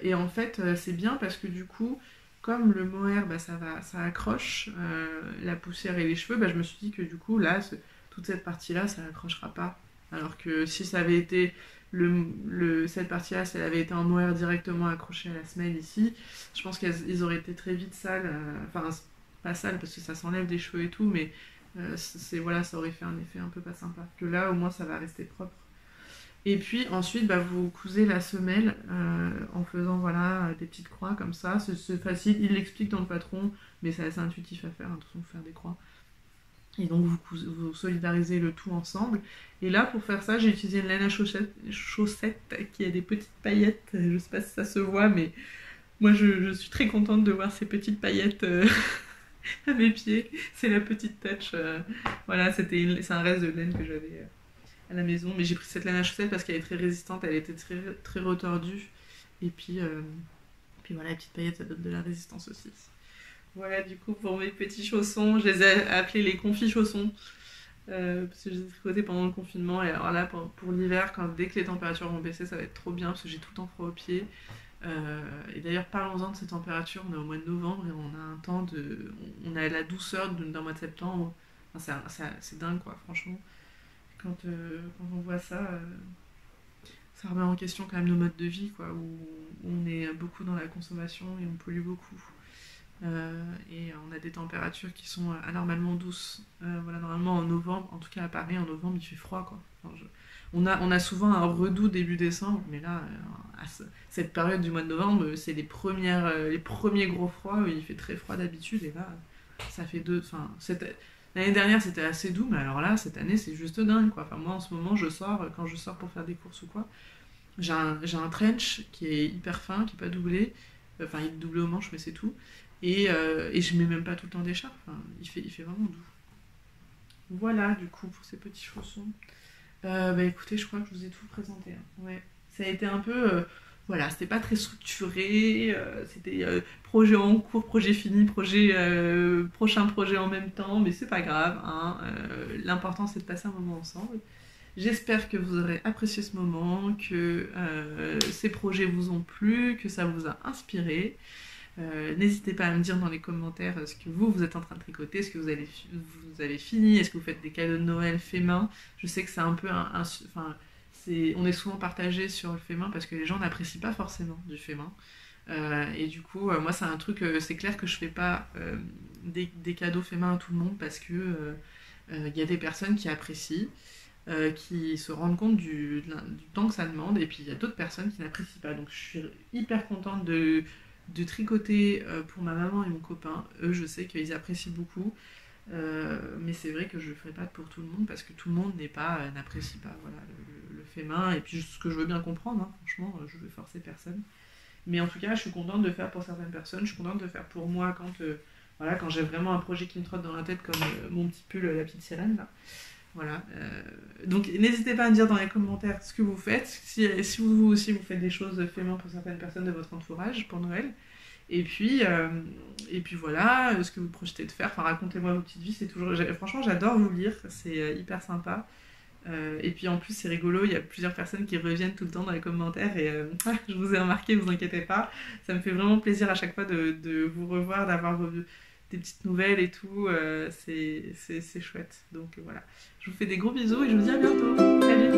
Et en fait, c'est bien parce que du coup, comme le mohair, bah, ça accroche la poussière et les cheveux, bah, je me suis dit que du coup, là, toute cette partie-là, ça accrochera pas. Alors que si ça avait été cette partie-là, si elle avait été en mohair directement accrochée à la semelle ici, je pense qu'ils auraient été très vite sales. Enfin, pas sales parce que ça s'enlève des cheveux et tout, mais voilà, ça aurait fait un effet un peu pas sympa. Que là, au moins, ça va rester propre. Et puis ensuite, bah, vous cousez la semelle en faisant voilà, des petites croix comme ça. C'est facile, il l'explique dans le patron, mais c'est assez intuitif à faire, de toute façon, faire des croix. Et donc vous solidarisez le tout ensemble. Et là, pour faire ça, j'ai utilisé une laine à chaussette qui a des petites paillettes. Je sais pas si ça se voit, mais moi je suis très contente de voir ces petites paillettes à mes pieds. C'est la petite touch. Voilà, c'est un reste de laine que j'avais à la maison, mais j'ai pris cette laine à chaussettes parce qu'elle est très résistante, elle était très, très retordue, et puis voilà, les petites paillettes ça donne de la résistance aussi. Voilà, du coup, pour mes petits chaussons, je les ai appelés les confis chaussons, parce que je les ai tricotés pendant le confinement, et alors là, pour l'hiver, dès que les températures vont baisser, ça va être trop bien, parce que j'ai tout le temps froid aux pieds. Et d'ailleurs, parlons-en de ces températures, on est au mois de novembre, et on a un temps on a la douceur d'un mois de septembre, enfin, c'est dingue, quoi, franchement. Quand on voit ça, ça remet en question quand même nos modes de vie, quoi, où on est beaucoup dans la consommation et on pollue beaucoup. Et on a des températures qui sont anormalement douces. Voilà, normalement en novembre, en tout cas à Paris, en novembre, il fait froid, quoi. Enfin, on a souvent un redout début décembre, mais là, à cette période du mois de novembre, c'est les premiers gros froids où il fait très froid d'habitude, et là, ça fait l'année dernière, c'était assez doux, mais alors là, cette année, c'est juste dingue, quoi. Enfin, moi, en ce moment, quand je sors pour faire des courses ou quoi, j'ai un trench qui est hyper fin, qui n'est pas doublé. Enfin, il est doublé au manche, mais c'est tout. Et je mets même pas tout le temps d'écharpe. Enfin, il fait vraiment doux. Voilà, du coup, pour ces petits chaussons. Bah écoutez, je crois que je vous ai tout présenté. Hein. Ouais. Ça a été un peu... voilà, c'était pas très structuré. C'était projet en cours, projet fini, prochain projet en même temps. Mais c'est pas grave. Hein. L'important, c'est de passer un moment ensemble. J'espère que vous aurez apprécié ce moment, que ces projets vous ont plu, que ça vous a inspiré. N'hésitez pas à me dire dans les commentaires ce que vous êtes en train de tricoter, est-ce que vous avez fini, est-ce que vous faites des cadeaux de Noël fait main. Je sais que c'est un peu enfin, on est souvent partagé sur le fait main parce que les gens n'apprécient pas forcément du fait main. Et du coup, moi c'est un truc, c'est clair que je fais pas des cadeaux fait main à tout le monde parce que y a des personnes qui apprécient, qui se rendent compte du temps que ça demande, et puis il y a d'autres personnes qui n'apprécient pas. Donc je suis hyper contente de tricoter pour ma maman et mon copain. Eux, je sais qu'ils apprécient beaucoup, mais c'est vrai que je le ferai pas pour tout le monde parce que tout le monde n'apprécie pas voilà, le fait main, et puis ce que je veux bien comprendre, hein, franchement, je veux forcer personne. Mais en tout cas, je suis contente de faire pour certaines personnes, je suis contente de faire pour moi quand j'ai vraiment un projet qui me trotte dans la tête, comme mon petit pull, la petite sirène là. Voilà. Donc n'hésitez pas à me dire dans les commentaires ce que vous faites, si vous aussi vous faites des choses fait main pour certaines personnes de votre entourage pour Noël. Et puis voilà, ce que vous projetez de faire. Enfin, racontez-moi vos petites vies, franchement, j'adore vous lire, c'est hyper sympa. Et puis en plus, c'est rigolo, il y a plusieurs personnes qui reviennent tout le temps dans les commentaires, et je vous ai remarqué, vous inquiétez pas. Ça me fait vraiment plaisir à chaque fois de vous revoir, d'avoir des petites nouvelles et tout, c'est chouette. Donc voilà, je vous fais des gros bisous et je vous dis à bientôt. Salut!